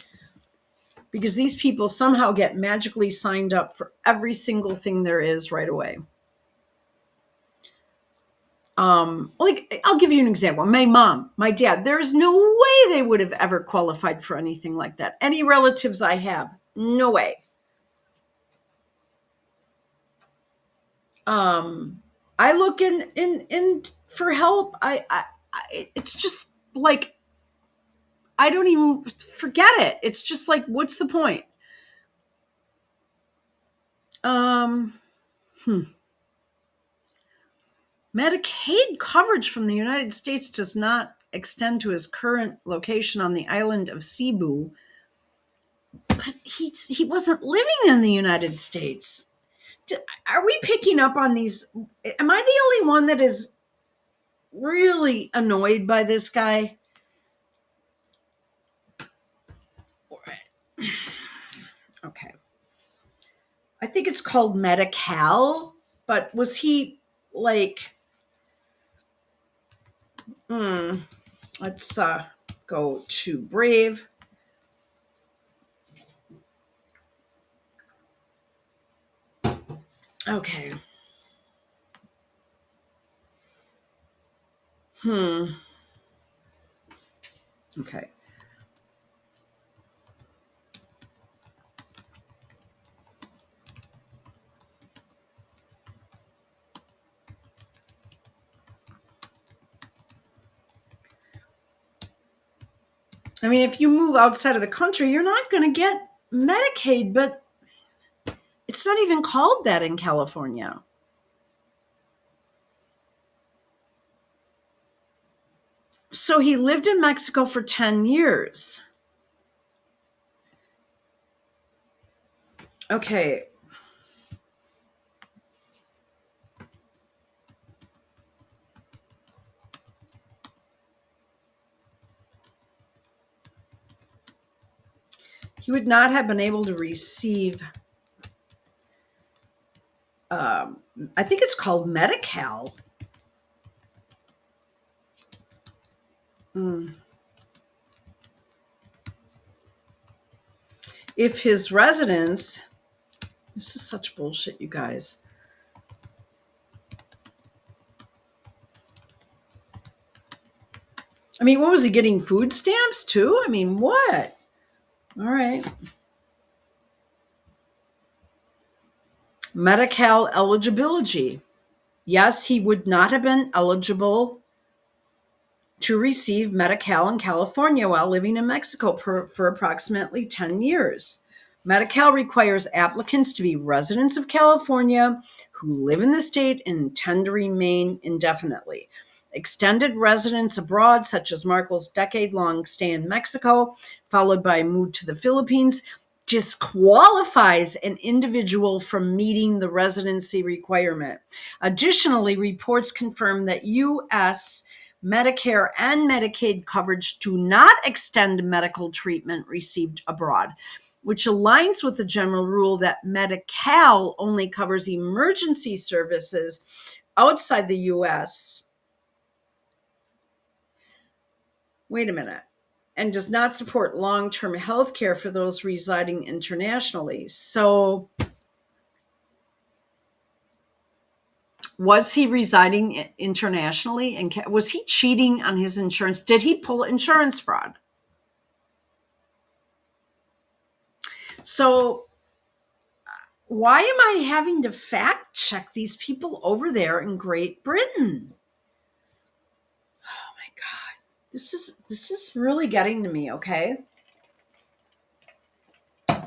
Because these people somehow get magically signed up for every single thing there is right away. Like I'll give you an example. My mom, my dad, there's no way they would have ever qualified for anything like that. Any relatives I have, no way. I look in for help. I it's just like I don't even forget it. It's just like, what's the point? Um, Medicaid coverage from the United States does not extend to his current location on the island of Cebu, but he wasn't living in the United States. Are we picking up on these? Am I the only one that is really annoyed by this guy? Okay. I think it's called Medi-Cal, but was he like, let's go to Brave. Okay. Okay. I mean, if you move outside of the country, you're not going to get Medicaid, but it's not even called that in California. So he lived in Mexico for 10 years. Okay. He would not have been able to receive, I think it's called Medi-Cal. If his residence, this is such bullshit, you guys. I mean, what was he getting? Food stamps too? I mean, what? All right. Medi-Cal eligibility. Yes, he would not have been eligible to receive Medi-Cal in California while living in Mexico for approximately 10 years. Medi-Cal requires applicants to be residents of California who live in the state and intend to remain indefinitely. Extended residence abroad, such as Markle's decade-long stay in Mexico, followed by a move to the Philippines, disqualifies an individual from meeting the residency requirement. Additionally, reports confirm that U.S. Medicare and Medicaid coverage do not extend medical treatment received abroad, which aligns with the general rule that Medi-Cal only covers emergency services outside the U.S. Wait a minute. And does not support long-term health care for those residing internationally. So was he residing internationally? And was he cheating on his insurance? Did he pull insurance fraud? So why am I having to fact check these people over there in Great Britain? Oh my God. This is really getting to me, okay?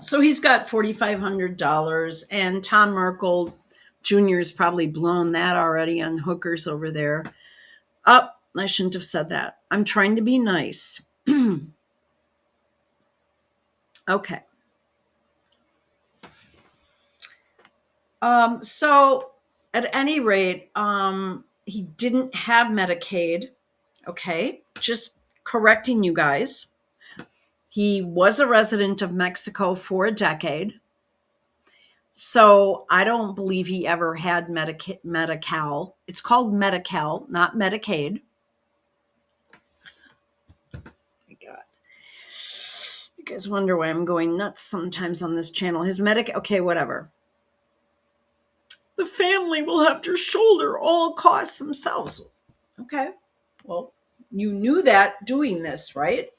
So he's got $4,500, and Tom Markle Jr. has probably blown that already on hookers over there. Oh, I shouldn't have said that. I'm trying to be nice. Okay. So at any rate, he didn't have Medicaid. Okay. Just correcting you guys. He was a resident of Mexico for a decade. So I don't believe he ever had Medi-Cal. It's called Medi-Cal, not Medicaid. My God. You guys wonder why I'm going nuts sometimes on this channel. His okay, whatever. The family will have to shoulder all costs themselves. Okay. Well, you knew that doing this, right?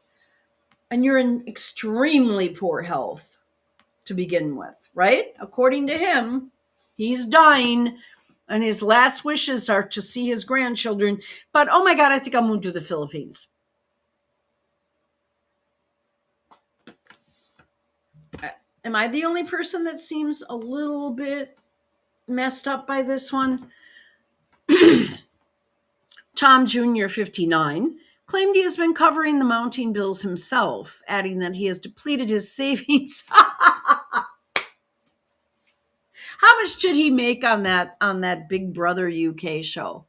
And you're in extremely poor health to begin with, right? According to him, he's dying and his last wishes are to see his grandchildren. But oh my God, I think I'll move to the Philippines. Am I the only person that seems a little bit messed up by this one? Tom Jr., 59, claimed he has been covering the mounting bills himself, adding that he has depleted his savings. How much did he make on that Big Brother UK show?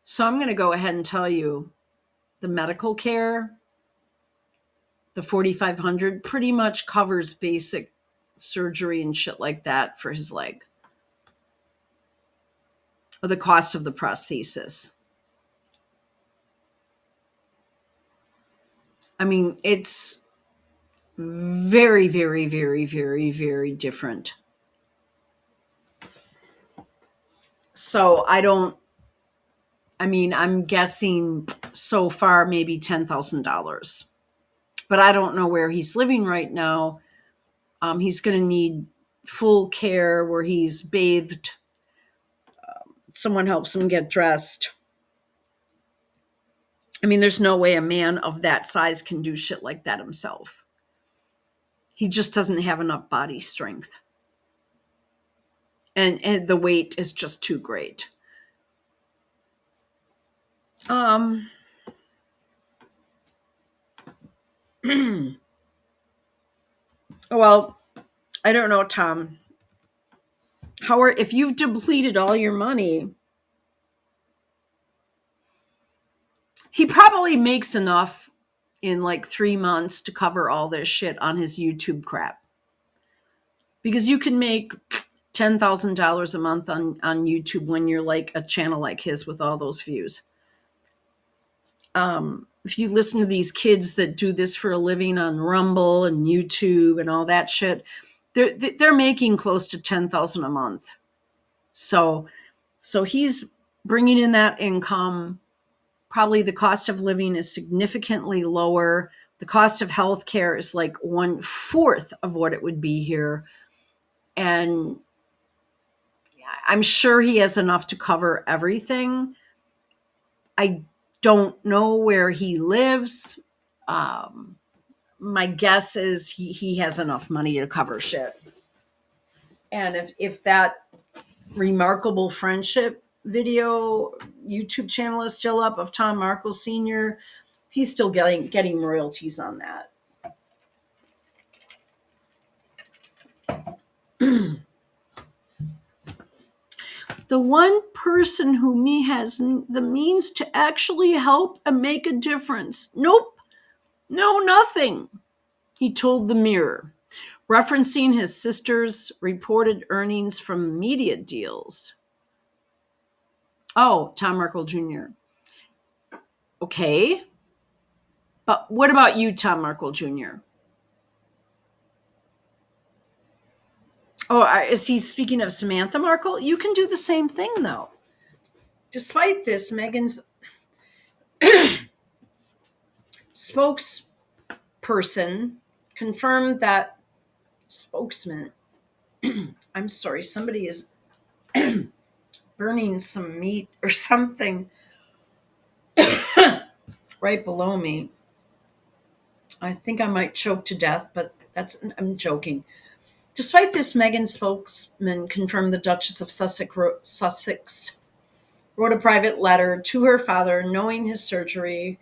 So I'm going to go ahead and tell you the medical care, the 4,500 pretty much covers basic surgery and shit like that for his leg. Or the cost of the prosthesis. I mean, it's very, very, very, very, very different. So I'm guessing so far maybe $10,000. But I don't know where he's living right now. He's going to need full care where he's bathed. Someone helps him get dressed. I mean, there's no way a man of that size can do shit like that himself. He just doesn't have enough body strength. And the weight is just too great. Well, I don't know, Tom. Howard, if you've depleted all your money, he probably makes enough in like 3 months to cover all this shit on his YouTube crap. Because you can make $10,000 a month on YouTube when you're like a channel like his with all those views. If you listen to these kids that do this for a living on Rumble and YouTube and all that shit, they're making close to $10,000 a month. So he's bringing in that income. Probably the cost of living is significantly lower. The cost of healthcare is like 1/4 of what it would be here. And I'm sure he has enough to cover everything. I don't know where he lives. My guess is he has enough money to cover shit. And if that Remarkable Friendship video YouTube channel is still up of Tom Markle Sr., he's still getting royalties on that. The one person who has the means to actually help and make a difference. Nope. No, nothing. He told the Mirror, referencing his sister's reported earnings from media deals. Oh, Tom Markle Jr. Okay. But what about you, Tom Markle Jr.? Oh, is he speaking of Samantha Markle? You can do the same thing, though. Despite this, Meghan's spokesperson confirmed that spokesman. I'm sorry, somebody is burning some meat or something right below me. I think I might choke to death, but I'm joking. Despite this, Meghan's spokesman confirmed the Duchess of Sussex wrote a private letter to her father knowing his surgery,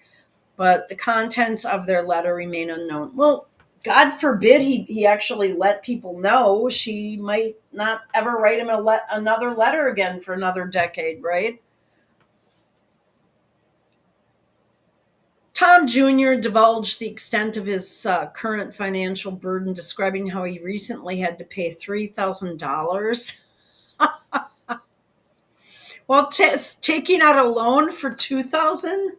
but the contents of their letter remain unknown. Well, God forbid he actually let people know, she might not ever write him another letter again for another decade, right? Tom Jr. divulged the extent of his current financial burden, describing how he recently had to pay $3,000 while taking out a loan for $2,000.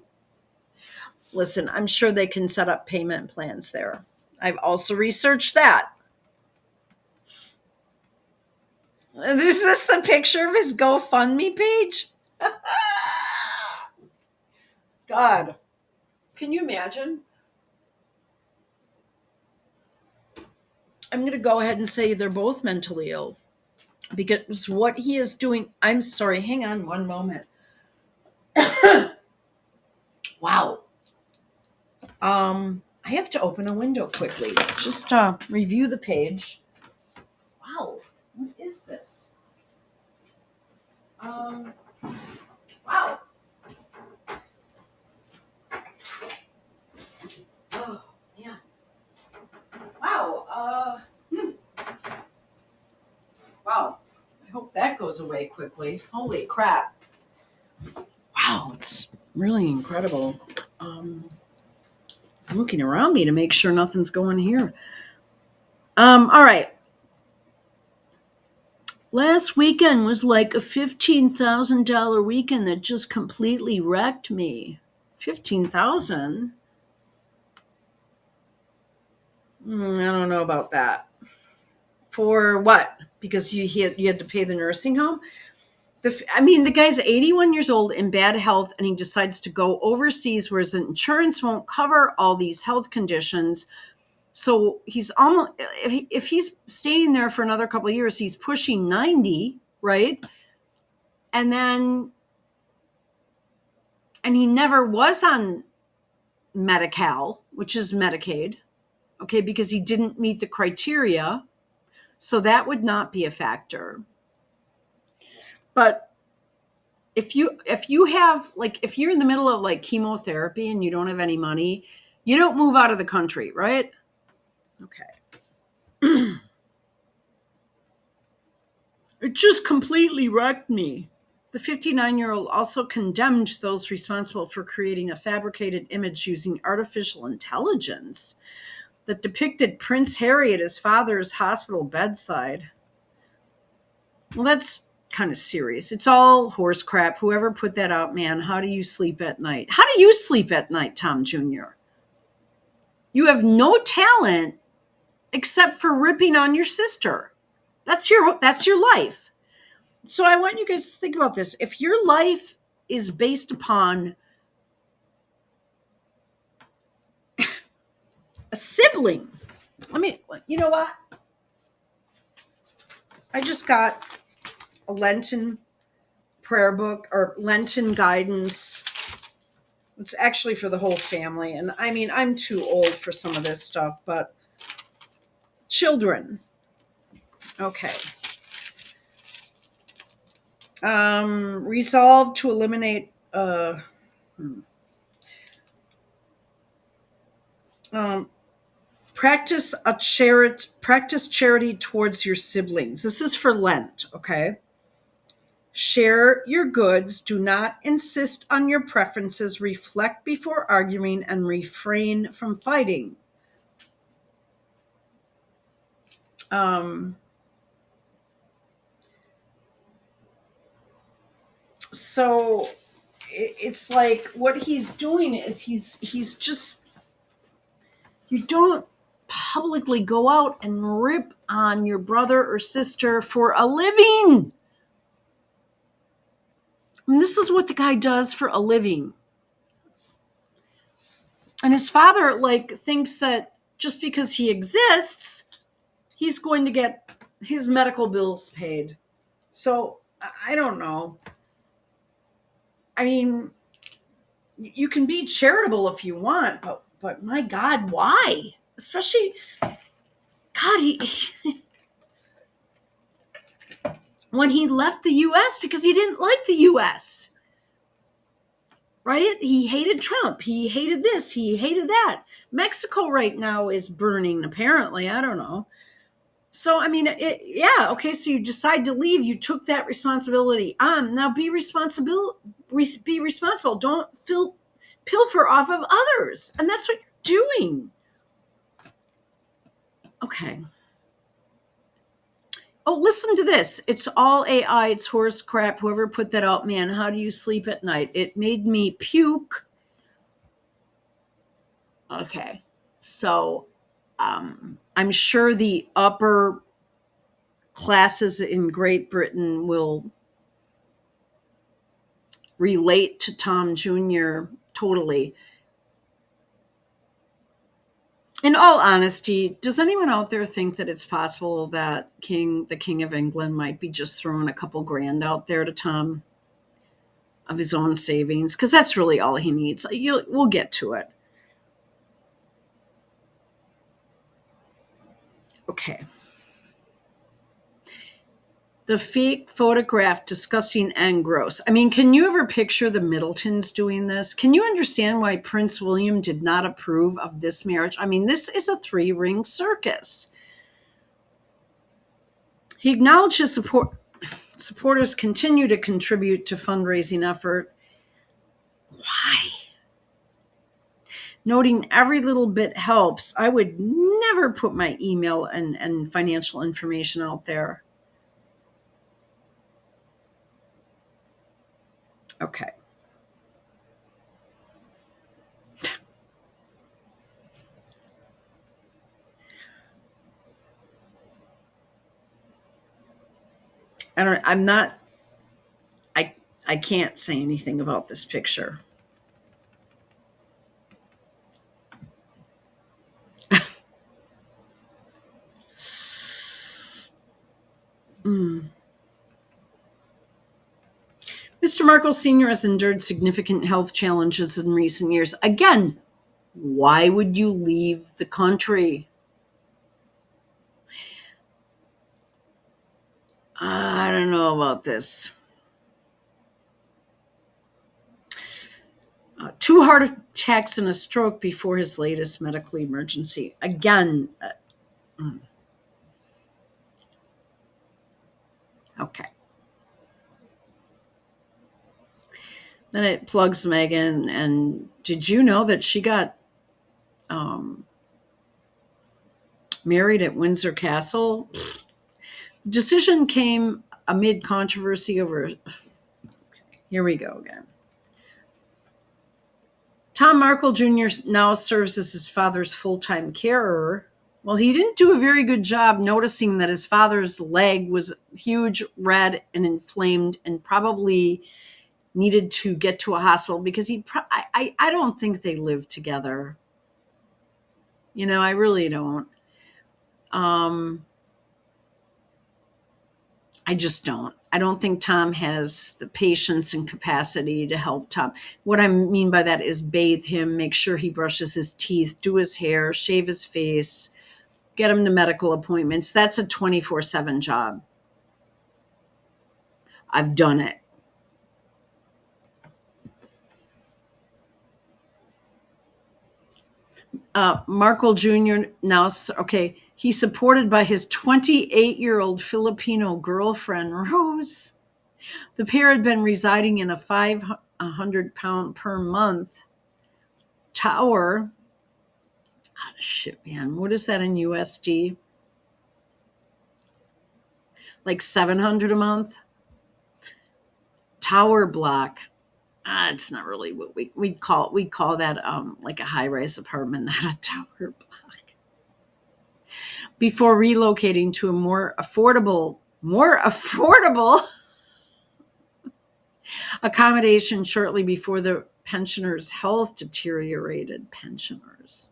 Listen, I'm sure they can set up payment plans there. I've also researched that. Is this the picture of his GoFundMe page? God, can you imagine? I'm going to go ahead and say they're both mentally ill because what he is doing. I'm sorry, hang on one moment. Wow. I have to open a window quickly. Just review the page. Wow, what is this? Wow. Oh, yeah. Wow. Wow. I hope that goes away quickly. Holy crap. Wow, it's really incredible. I'm looking around me to make sure nothing's going here. All right. Last weekend was like a $15,000 weekend that just completely wrecked me. 15,000? I don't know about that. For what? Because you had to pay the nursing home? The guy's 81 years old in bad health, and he decides to go overseas where his insurance won't cover all these health conditions. So he's almost, if he's staying there for another couple of years, he's pushing 90, right? And he never was on Medi-Cal, which is Medicaid, okay, because he didn't meet the criteria. So that would not be a factor. But if you have, like, if you're in the middle of like chemotherapy and you don't have any money, you don't move out of the country, right? Okay. It just completely wrecked me. The 59-year-old also condemned those responsible for creating a fabricated image using artificial intelligence that depicted Prince Harry at his father's hospital bedside. Well, that's kind of serious. It's all horse crap. Whoever put that out, man, how do you sleep at night? How do you sleep at night, Tom Jr.? You have no talent except for ripping on your sister. That's your life. So I want you guys to think about this. If your life is based upon a sibling, you know what? I just got a Lenten prayer book or Lenten guidance. It's actually for the whole family. And I'm too old for some of this stuff, but children. Okay. Resolve to eliminate practice charity towards your siblings. This is for Lent, okay? Share your goods. Do not insist on your preferences. Reflect before arguing and refrain from fighting. So it's like what he's doing is he's just, you don't publicly go out and rip on your brother or sister for a living. This is what the guy does for a living. And his father thinks that just because he exists, he's going to get his medical bills paid. So I don't know. You can be charitable if you want, but my God, why? Especially, God, when he left the U.S. because he didn't like the U.S. right? He hated Trump. He hated this. He hated that. Mexico right now is burning, apparently. I don't know. So, I mean, yeah, okay, so you decide to leave. You took that responsibility on. Now be responsible. Be responsible. Don't pilfer off of others. And that's what you're doing. Okay. Oh, listen to this. It's all AI. It's horse crap. Whoever put that out, man, how do you sleep at night? It made me puke. Okay. So I'm sure the upper classes in Great Britain will relate to Tom Jr. totally. In all honesty, does anyone out there think that it's possible that the King of England might be just throwing a couple grand out there to Tom of his own savings? Because that's really all he needs. We'll get to it. Okay. The fake photograph, disgusting and gross. I mean, can you ever picture the Middletons doing this? Can you understand why Prince William did not approve of this marriage? I mean, this is a 3-ring circus. He acknowledged his supporters continue to contribute to fundraising effort. Why? Noting every little bit helps. I would never put my email and financial information out there. Okay. I can't say anything about this picture. Mr. Markle Sr. has endured significant health challenges in recent years. Again, why would you leave the country? I don't know about this. 2 heart attacks and a stroke before his latest medical emergency. Again, okay. Then it plugs Megan. And did you know that she got married at Windsor Castle? The decision came amid controversy over. Here we go again. Tom Markle Jr. now serves as his father's full-time carer. Well, he didn't do a very good job noticing that his father's leg was huge, red, and inflamed, and probably needed to get to a hospital because I don't think they lived together. I really don't. I just don't. I don't think Tom has the patience and capacity to help Tom. What I mean by that is bathe him, make sure he brushes his teeth, do his hair, shave his face, get him to medical appointments. That's a 24/7 job. I've done it. Markle Jr. now, okay, he's supported by his 28-year-old Filipino girlfriend, Rose. The pair had been residing in a 500-pound per month tower. Oh, shit, man. What is that in USD? Like 700 a month? Tower block. It's not really what we'd call that like a high-rise apartment, not a tower block. Before relocating to a more affordable accommodation shortly before the pensioners' health deteriorated. Pensioners.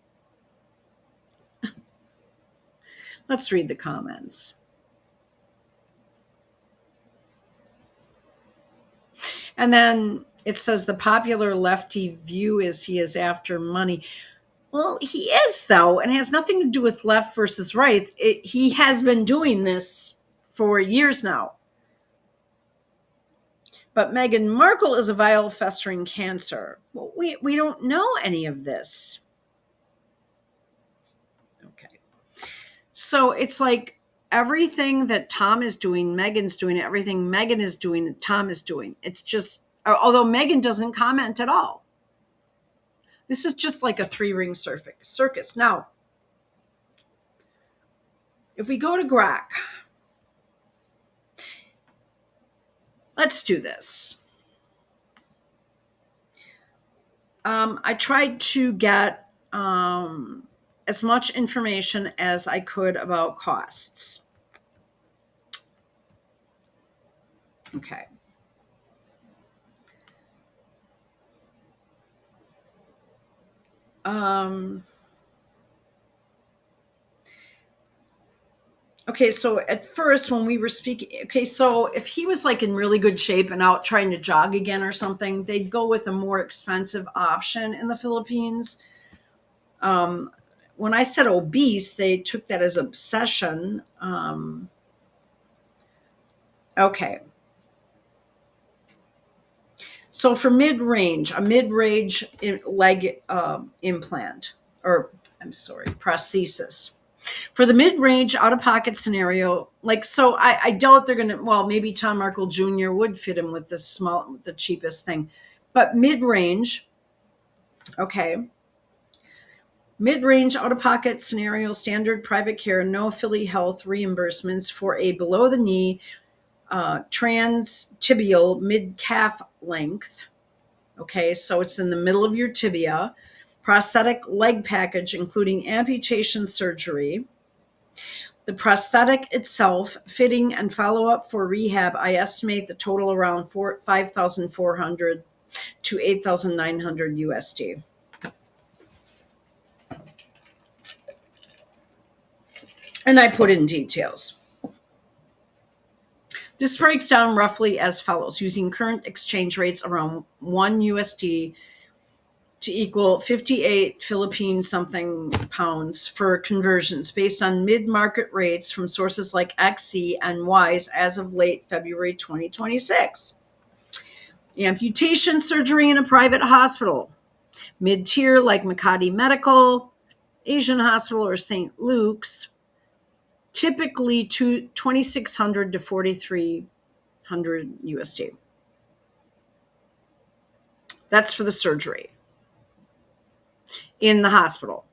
Let's read the comments. And then it says the popular lefty view is he is after money. Well, he is, though, and it has nothing to do with left versus right. He has been doing this for years now. But Meghan Markle is a vile, festering cancer. Well, we don't know any of this. Okay. So it's like everything that Tom is doing, Meghan's doing. Everything Meghan is doing, Tom is doing. It's just, although Meghan doesn't comment at all. This is just like a three-ring circus. Now, if we go to Grok, let's do this. I tried to get as much information as I could about costs. Okay. Okay, so at first when we were speaking, okay, so if he was like in really good shape and out trying to jog again or something, they'd go with a more expensive option in the Philippines. When I said obese, they took that as obsession. Okay. So for mid-range, a mid-range leg implant, or I'm sorry, prosthesis. For the mid-range out-of-pocket scenario, like, so I doubt they're going to, well, maybe Tom Markle Jr. would fit him with the cheapest thing. But mid-range, okay. Mid-range out-of-pocket scenario, standard private care, no Philly Health reimbursements for a below-the-knee trans-tibial mid-calf length. Okay, so it's in the middle of your tibia. Prosthetic leg package, including amputation surgery. The prosthetic itself, fitting and follow-up for rehab, I estimate the total around $5,400 to $8,900 USD. And I put in details. This breaks down roughly as follows, using current exchange rates around 1 USD to equal 58 Philippine something pounds for conversions based on mid-market rates from sources like XC and WISE as of late February 2026. Amputation surgery in a private hospital, mid-tier like Makati Medical, Asian Hospital, or St. Luke's, typically $2,600 to $4,300 USD. That's for the surgery in the hospital.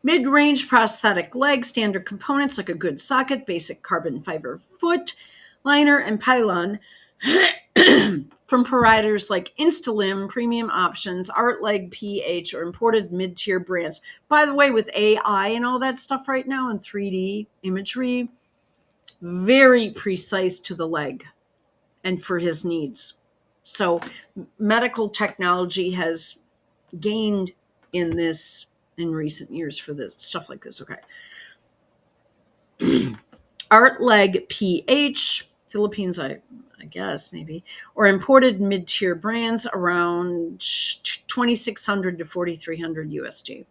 Mid-range prosthetic leg, standard components like a good socket, basic carbon fiber foot, liner, and pylon from providers like Instalim, Premium Options, ArtLeg, PH, or imported mid-tier brands. By the way, with AI and all that stuff right now and 3D imagery, very precise to the leg and for his needs. So medical technology has gained in this in recent years for this stuff like this. Okay. ArtLeg PH, Philippines, I guess maybe, or imported mid-tier brands around $2,600 to $4,300 USD.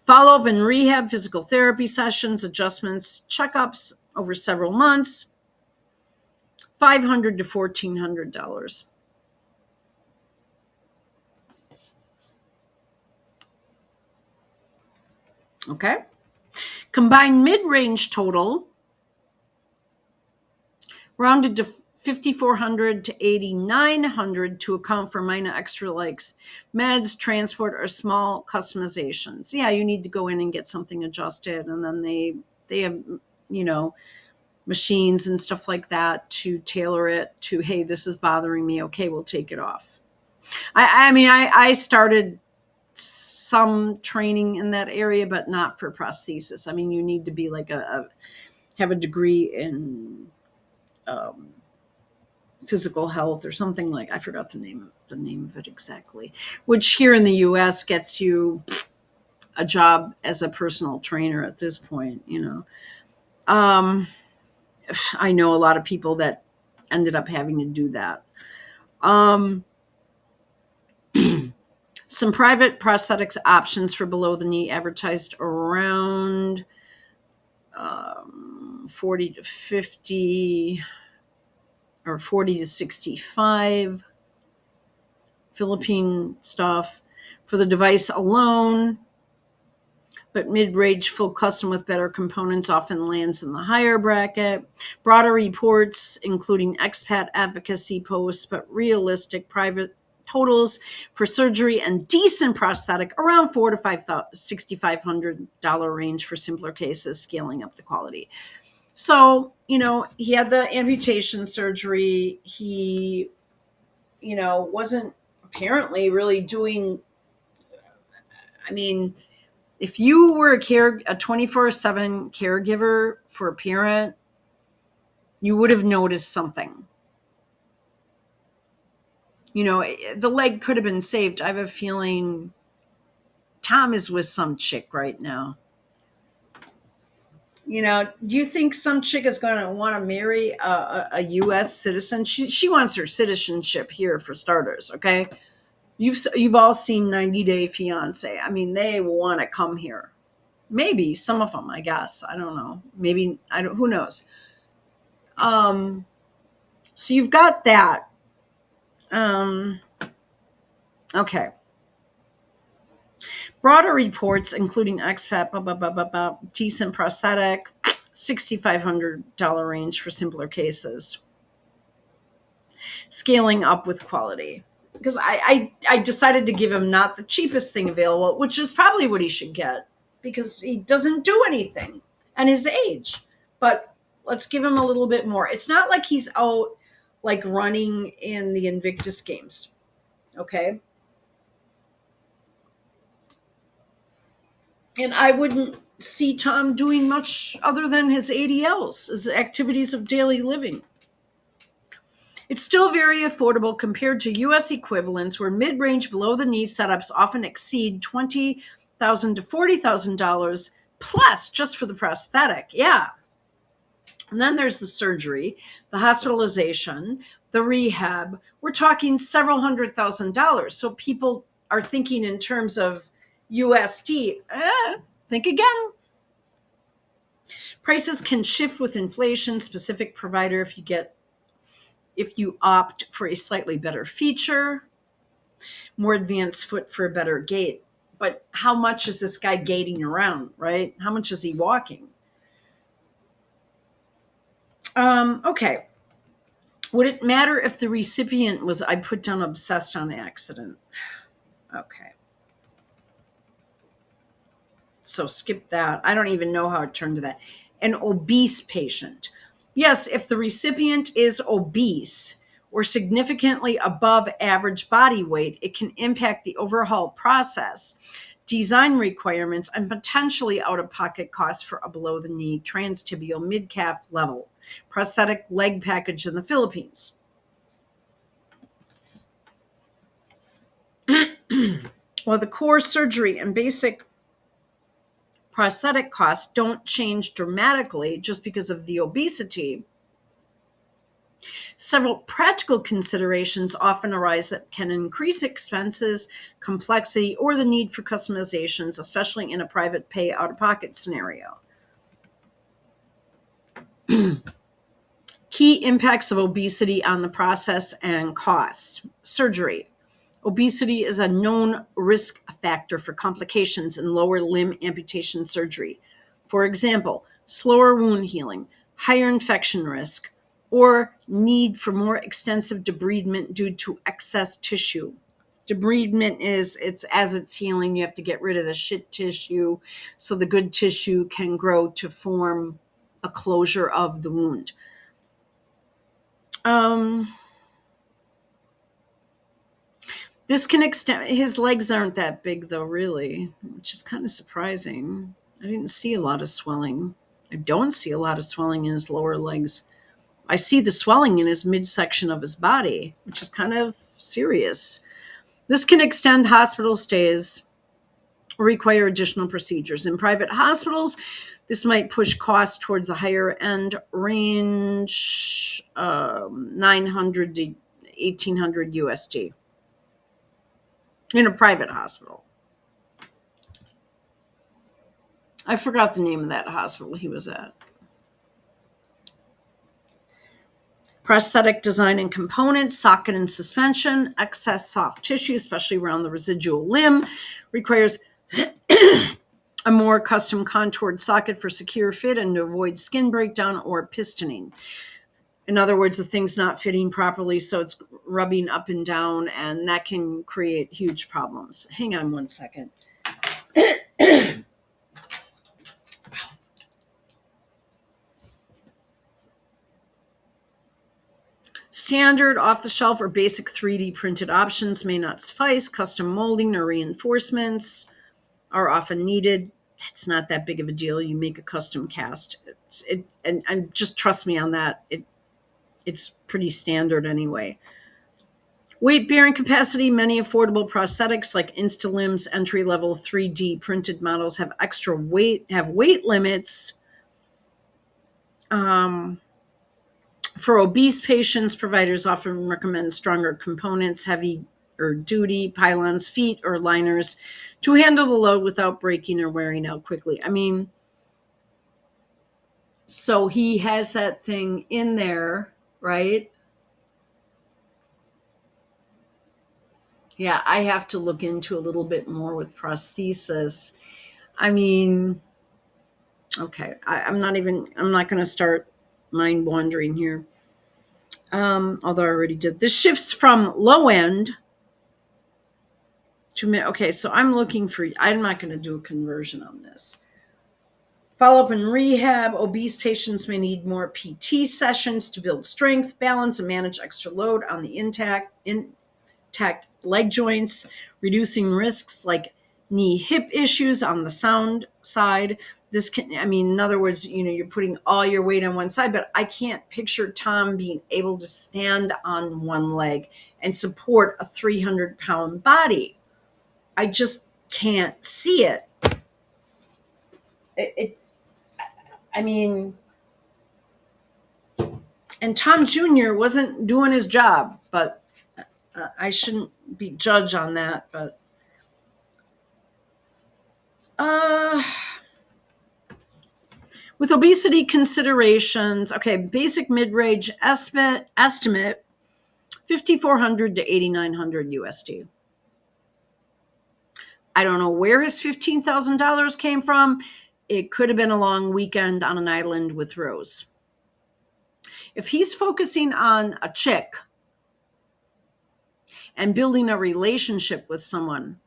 Follow-up and rehab, physical therapy sessions, adjustments, checkups over several months, $500 to $1,400. Okay. Combined mid-range total rounded to $5,400 to $8,900 to account for minor extra likes meds, transport, or small customizations. Yeah, you need to go in and get something adjusted, and then they have, machines and stuff like that to tailor it to, hey, this is bothering me. Okay, we'll take it off. I started some training in that area, but not for prosthesis. I mean, you need to be like have a degree in physical health or something like, I forgot the name of it exactly, which here in the US gets you a job as a personal trainer at this point, I know a lot of people that ended up having to do that. Some private prosthetics options for below the knee advertised around 40 to 50 or 40 to 65. Philippine stuff. For the device alone, but mid-range full custom with better components often lands in the higher bracket. Broader reports, including expat advocacy posts, but realistic private totals for surgery and decent prosthetic around $4,000 to $6,500 range for simpler cases, scaling up the quality. So, he had the amputation surgery. He, wasn't apparently really doing, I mean, if you were a 24/7 caregiver for a parent, you would have noticed something. The leg could have been saved. I have a feeling Tom is with some chick right now. Do you think some chick is going to want to marry a U.S. citizen? She wants her citizenship here for starters, okay? You've all seen 90 Day Fiance. I mean, they want to come here. Maybe some of them, I guess. I don't know. Maybe who knows? So you've got that. Okay. Broader reports, including expat, decent prosthetic, $6,500 range for simpler cases. Scaling up with quality. Because I decided to give him not the cheapest thing available, which is probably what he should get, because he doesn't do anything and his age. But let's give him a little bit more. It's not like he's out like running in the Invictus Games. Okay. And I wouldn't see Tom doing much other than his ADLs, his activities of daily living. It's still very affordable compared to U.S. equivalents, where mid-range below-the-knee setups often exceed $20,000 to $40,000 plus just for the prosthetic. Yeah. And then there's the surgery, the hospitalization, the rehab. We're talking several $100,000. So people are thinking in terms of USD. Think again. Prices can shift with inflation. Specific provider if you opt for a slightly better feature, more advanced foot for a better gait. But how much is this guy gating around, right? How much is he walking? Okay. Would it matter if the recipient was, I put down obsessed on accident. Okay. So skip that. I don't even know how it turned to that. An obese patient. Yes, if the recipient is obese or significantly above average body weight, it can impact the overhaul process, design requirements, and potentially out-of-pocket costs for a below-the-knee transtibial mid-calf level prosthetic leg package in the Philippines. Well, the core surgery and basic prosthetic costs don't change dramatically just because of the obesity. Several practical considerations often arise that can increase expenses, complexity, or the need for customizations, especially in a private pay out-of-pocket scenario. Key impacts of obesity on the process and costs. Surgery. Obesity is a known risk factor for complications in lower limb amputation surgery. For example, slower wound healing, higher infection risk, or need for more extensive debridement due to excess tissue. Debridement is, as it's healing, you have to get rid of the shit tissue so the good tissue can grow to form a closure of the wound. This can extend, his legs aren't that big though, really, which is kind of surprising. I didn't see a lot of swelling. I don't see a lot of swelling in his lower legs. I see the swelling in his midsection of his body, which is kind of serious. This can extend hospital stays or require additional procedures. In private hospitals, this might push costs towards the higher end range, 900 to 1800 USD in a private hospital. I forgot the name of that hospital he was at. Prosthetic design and components, socket and suspension, excess soft tissue, especially around the residual limb, requires a more custom contoured socket for secure fit and to avoid skin breakdown or pistoning. In other words, the thing's not fitting properly, so it's rubbing up and down, and that can create huge problems. Hang on one second. Standard, off-the-shelf, or basic 3D printed options may not suffice. Custom molding or reinforcements are often needed. That's not that big of a deal. You make a custom cast. And just trust me on that. It's pretty standard anyway. Weight bearing capacity. Many affordable prosthetics like InstaLimbs entry-level 3D printed models have extra weight, have weight limits. For obese patients, providers often recommend stronger components, heavy or duty pylons, feet, or liners to handle the load without breaking or wearing out quickly. I mean, so he has that thing in there, right? Yeah, I have to look into a little bit more with prosthesis. I mean, okay, I'm not going to start mind wandering here. Although I already did. This shifts from low end to mid. Okay, so I'm looking for, I'm not going to do a conversion on this. Follow up and rehab. Obese patients may need more PT sessions to build strength, balance, and manage extra load on the intact leg joints, reducing risks like knee hip issues on the sound side. This can, I mean, in other words, you're putting all your weight on one side, but I can't picture Tom being able to stand on one leg and support a 300-pound body. I just can't see it. I mean, and Tom Jr. wasn't doing his job, but I shouldn't be judged on that, but with obesity considerations, okay, basic mid-range estimate $5,400 to $8,900 USD. I don't know where his $15,000 came from. It could have been a long weekend on an island with Rose. If he's focusing on a chick and building a relationship with someone,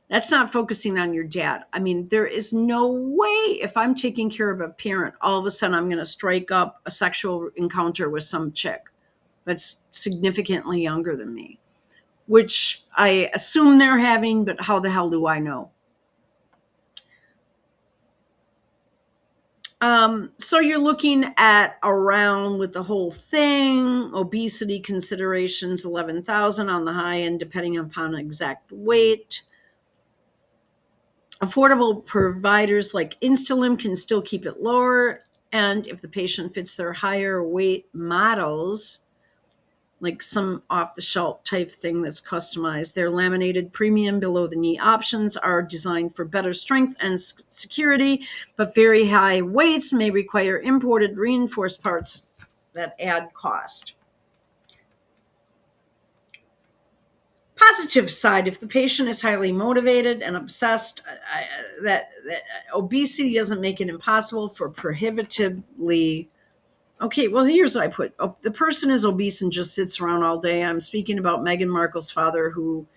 that's not focusing on your dad. I mean, there is no way if I'm taking care of a parent, all of a sudden I'm going to strike up a sexual encounter with some chick that's significantly younger than me, which I assume they're having, but how the hell do I know? So you're looking at around with the whole thing, obesity considerations, 11,000 on the high end, depending upon exact weight. Affordable providers like InstaLimb can still keep it lower. And if the patient fits their higher weight models, like some off-the-shelf type thing that's customized, their laminated premium below-the-knee options are designed for better strength and security, but very high weights may require imported reinforced parts that add cost. Positive side, if the patient is highly motivated and obsessed, that obesity doesn't make it impossible for prohibitively. Okay, well, here's what I put. The person is obese and just sits around all day. I'm speaking about Meghan Markle's father, who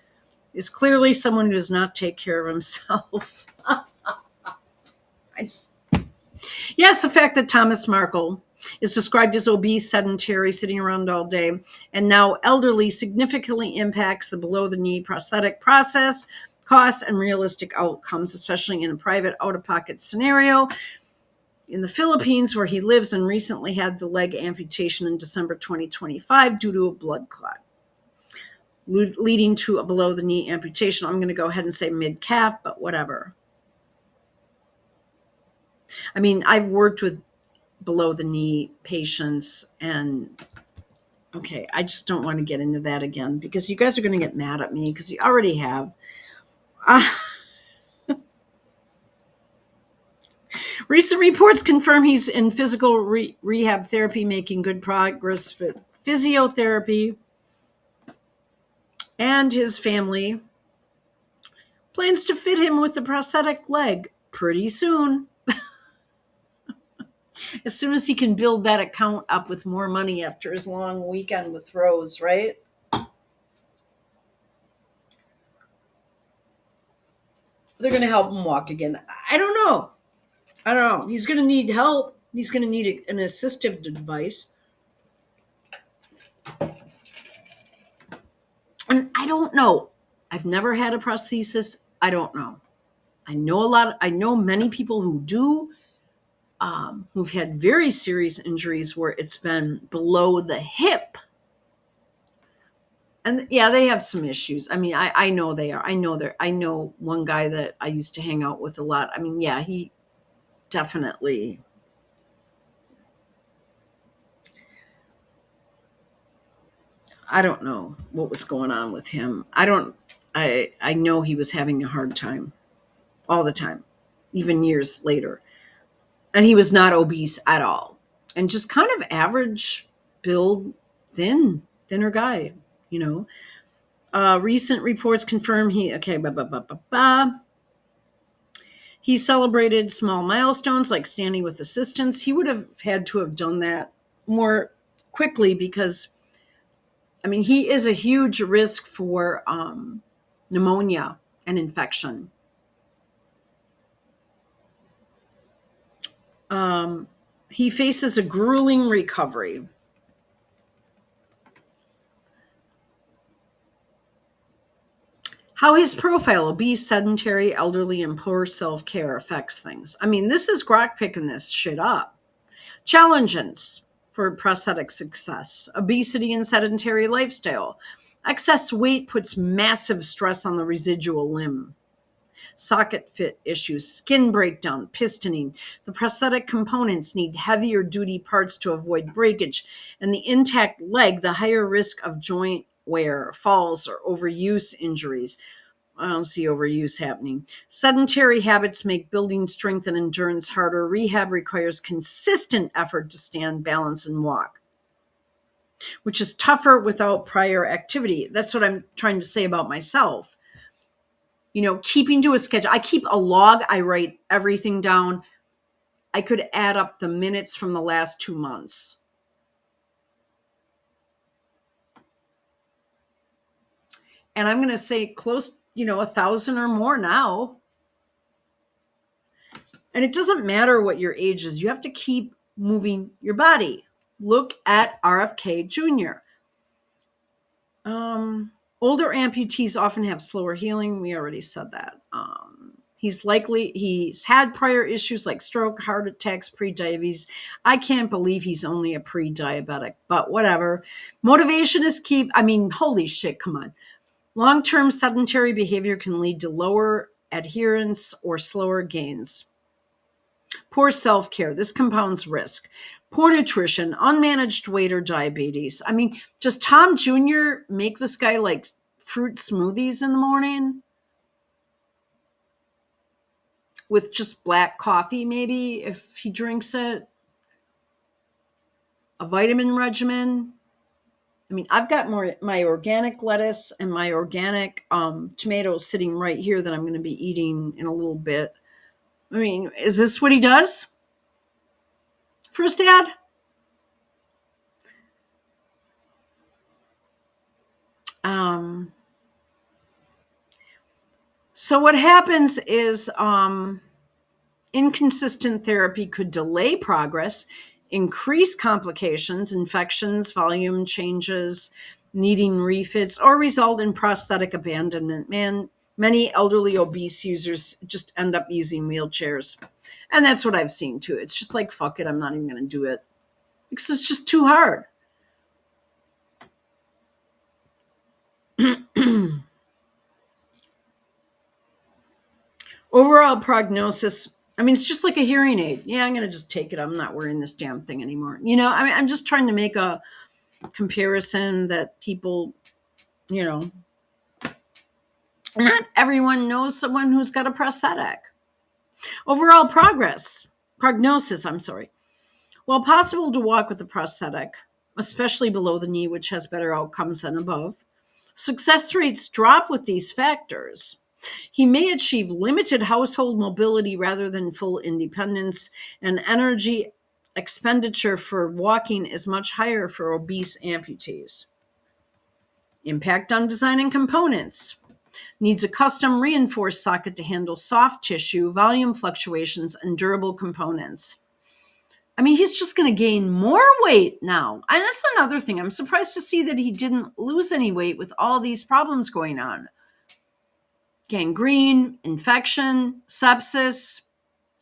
is clearly someone who does not take care of himself. Yes, the fact that Thomas Markle is described as obese, sedentary, sitting around all day, and now elderly significantly impacts the below-the-knee prosthetic process, costs, and realistic outcomes, especially in a private out-of-pocket scenario. In the Philippines, where he lives, and recently had the leg amputation in December 2025 due to a blood clot, leading to a below-the-knee amputation. I'm going to go ahead and say mid-calf, but whatever. I mean, I've worked with below-the-knee patients, and okay, I just don't want to get into that again because you guys are going to get mad at me because you already have. Recent reports confirm he's in physical rehab therapy, making good progress for physiotherapy, and his family plans to fit him with a prosthetic leg pretty soon. As soon as he can build that account up with more money after his long weekend with Rose, right? They're going to help him walk again. I don't know. I don't know. He's going to need help. He's going to need an assistive device. And I don't know. I've never had a prosthesis. I don't know. I know many people who do, who've had very serious injuries where it's been below the hip. And yeah, they have some issues. I mean, I know they are. I know one guy that I used to hang out with a lot. I mean, yeah, he definitely. I don't know what was going on with him. I know he was having a hard time all the time, even years later. And he was not obese at all. And just kind of average build, thinner guy, you know. Recent reports confirm he celebrated small milestones like standing with assistants. He would have had to have done that more quickly because, I mean, he is a huge risk for pneumonia and infection. He faces a grueling recovery. How his profile, obese, sedentary, elderly, and poor self-care affects things. I mean, this is Grok picking this shit up. Challenges for prosthetic success: obesity and sedentary lifestyle. Excess weight puts massive stress on the residual limb. Socket fit issues, skin breakdown, pistoning. The prosthetic components need heavier duty parts to avoid breakage. And the intact leg, the higher risk of joint wear, falls, or overuse injuries. I don't see overuse happening. Sedentary habits make building strength and endurance harder. Rehab requires consistent effort to stand, balance, and walk, which is tougher without prior activity. That's what I'm trying to say about myself. You know, keeping to a schedule. I keep a log. I write everything down. I could add up the minutes from the last 2 months. And I'm going to say close, 1,000 or more now. And it doesn't matter what your age is. You have to keep moving your body. Look at RFK Jr. Older amputees often have slower healing. We already said that. He's had prior issues like stroke, heart attacks, pre-diabetes. I can't believe he's only a pre-diabetic, but whatever. Motivation is key. I mean, holy shit, come on. Long-term sedentary behavior can lead to lower adherence or slower gains. Poor self-care. This compounds risk. Poor nutrition, unmanaged weight, or diabetes. I mean, does Tom Jr. make this guy like fruit smoothies in the morning with just black coffee, maybe, if he drinks it? A vitamin regimen? I mean, I've got my organic lettuce and my organic tomatoes sitting right here that I'm going to be eating in a little bit. I mean, is this what he does for his dad? So what happens is inconsistent therapy could delay progress, increase complications, infections, volume changes, needing refits, or result in prosthetic abandonment. Many elderly obese users just end up using wheelchairs. And that's what I've seen too. It's just like, fuck it, I'm not even going to do it because it's just too hard. Overall prognosis, I mean, it's just like a hearing aid. Yeah, I'm going to just take it. I'm not wearing this damn thing anymore. I mean, I'm just trying to make a comparison that people, not everyone knows someone who's got a prosthetic. Overall progress. Prognosis, I'm sorry. While possible to walk with a prosthetic, especially below the knee, which has better outcomes than above, success rates drop with these factors. He may achieve limited household mobility rather than full independence, and energy expenditure for walking is much higher for obese amputees. Impact on design and components. Needs a custom reinforced socket to handle soft tissue, volume fluctuations, and durable components. I mean, he's just going to gain more weight now. And that's another thing. I'm surprised to see that he didn't lose any weight with all these problems going on. Gangrene, infection, sepsis,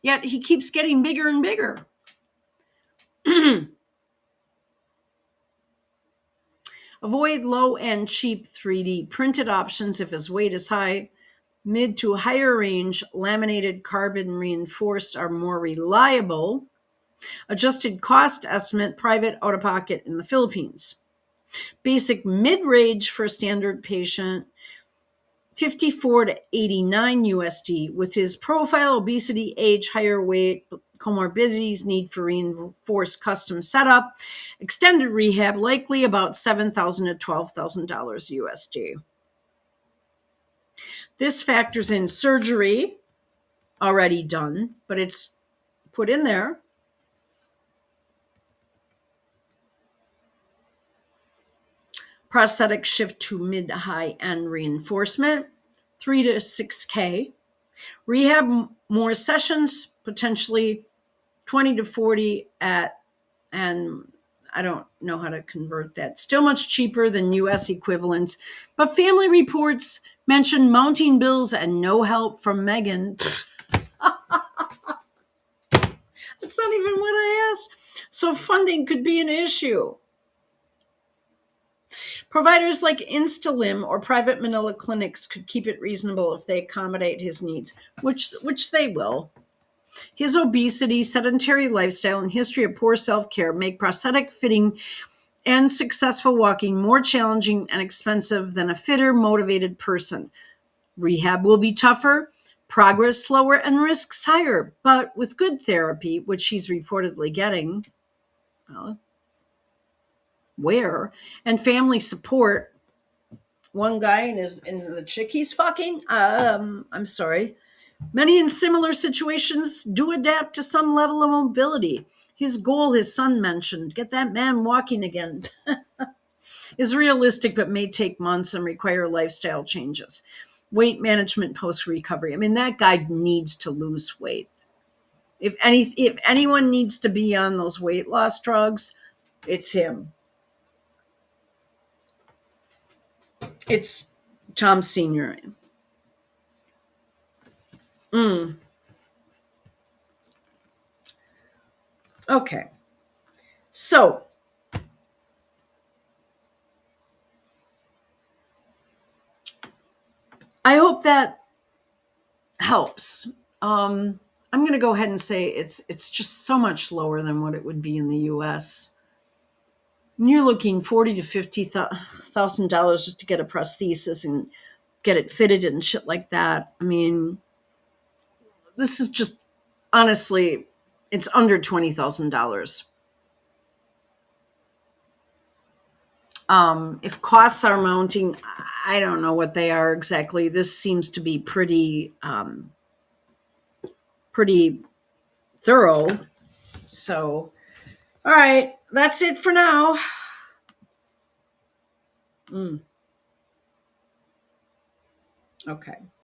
yet he keeps getting bigger and bigger. Avoid low and cheap 3D printed options if his weight is high. Mid to higher range laminated carbon reinforced are more reliable. Adjusted cost estimate, private out of pocket in the Philippines. Basic mid-range for standard patient, 54 to 89 USD. With his profile, obesity, age, higher weight, comorbidities, need for reinforced custom setup, extended rehab, likely about $7,000 to $12,000 USD. This factors in surgery, already done, but it's put in there. Prosthetic shift to mid-high end reinforcement, 3 to 6K. Rehab, more sessions, potentially 20 to 40 at, and I don't know how to convert that. Still much cheaper than US equivalents, but family reports mention mounting bills and no help from Megan. That's not even what I asked. So funding could be an issue. Providers like Instalim or private Manila clinics could keep it reasonable if they accommodate his needs, which they will. His obesity, sedentary lifestyle, and history of poor self-care make prosthetic fitting and successful walking more challenging and expensive than a fitter, motivated person. Rehab will be tougher, progress slower, and risks higher, but with good therapy, which he's reportedly getting, well, where, and family support. One guy and the chick he's fucking, I'm sorry. Many in similar situations do adapt to some level of mobility. His goal, his son mentioned, get that man walking again, is realistic but may take months and require lifestyle changes. Weight management post-recovery. I mean, that guy needs to lose weight. If anyone needs to be on those weight loss drugs, it's him. It's Tom Sr. Okay. So, I hope that helps. I'm going to go ahead and say it's just so much lower than what it would be in the U.S. And you're looking $40,000 to $50,000 just to get a prosthesis and get it fitted and shit like that. I mean, this is just honestly, it's under $20,000. If costs are mounting, I don't know what they are exactly. This seems to be pretty thorough. So, all right, that's it for now. Okay.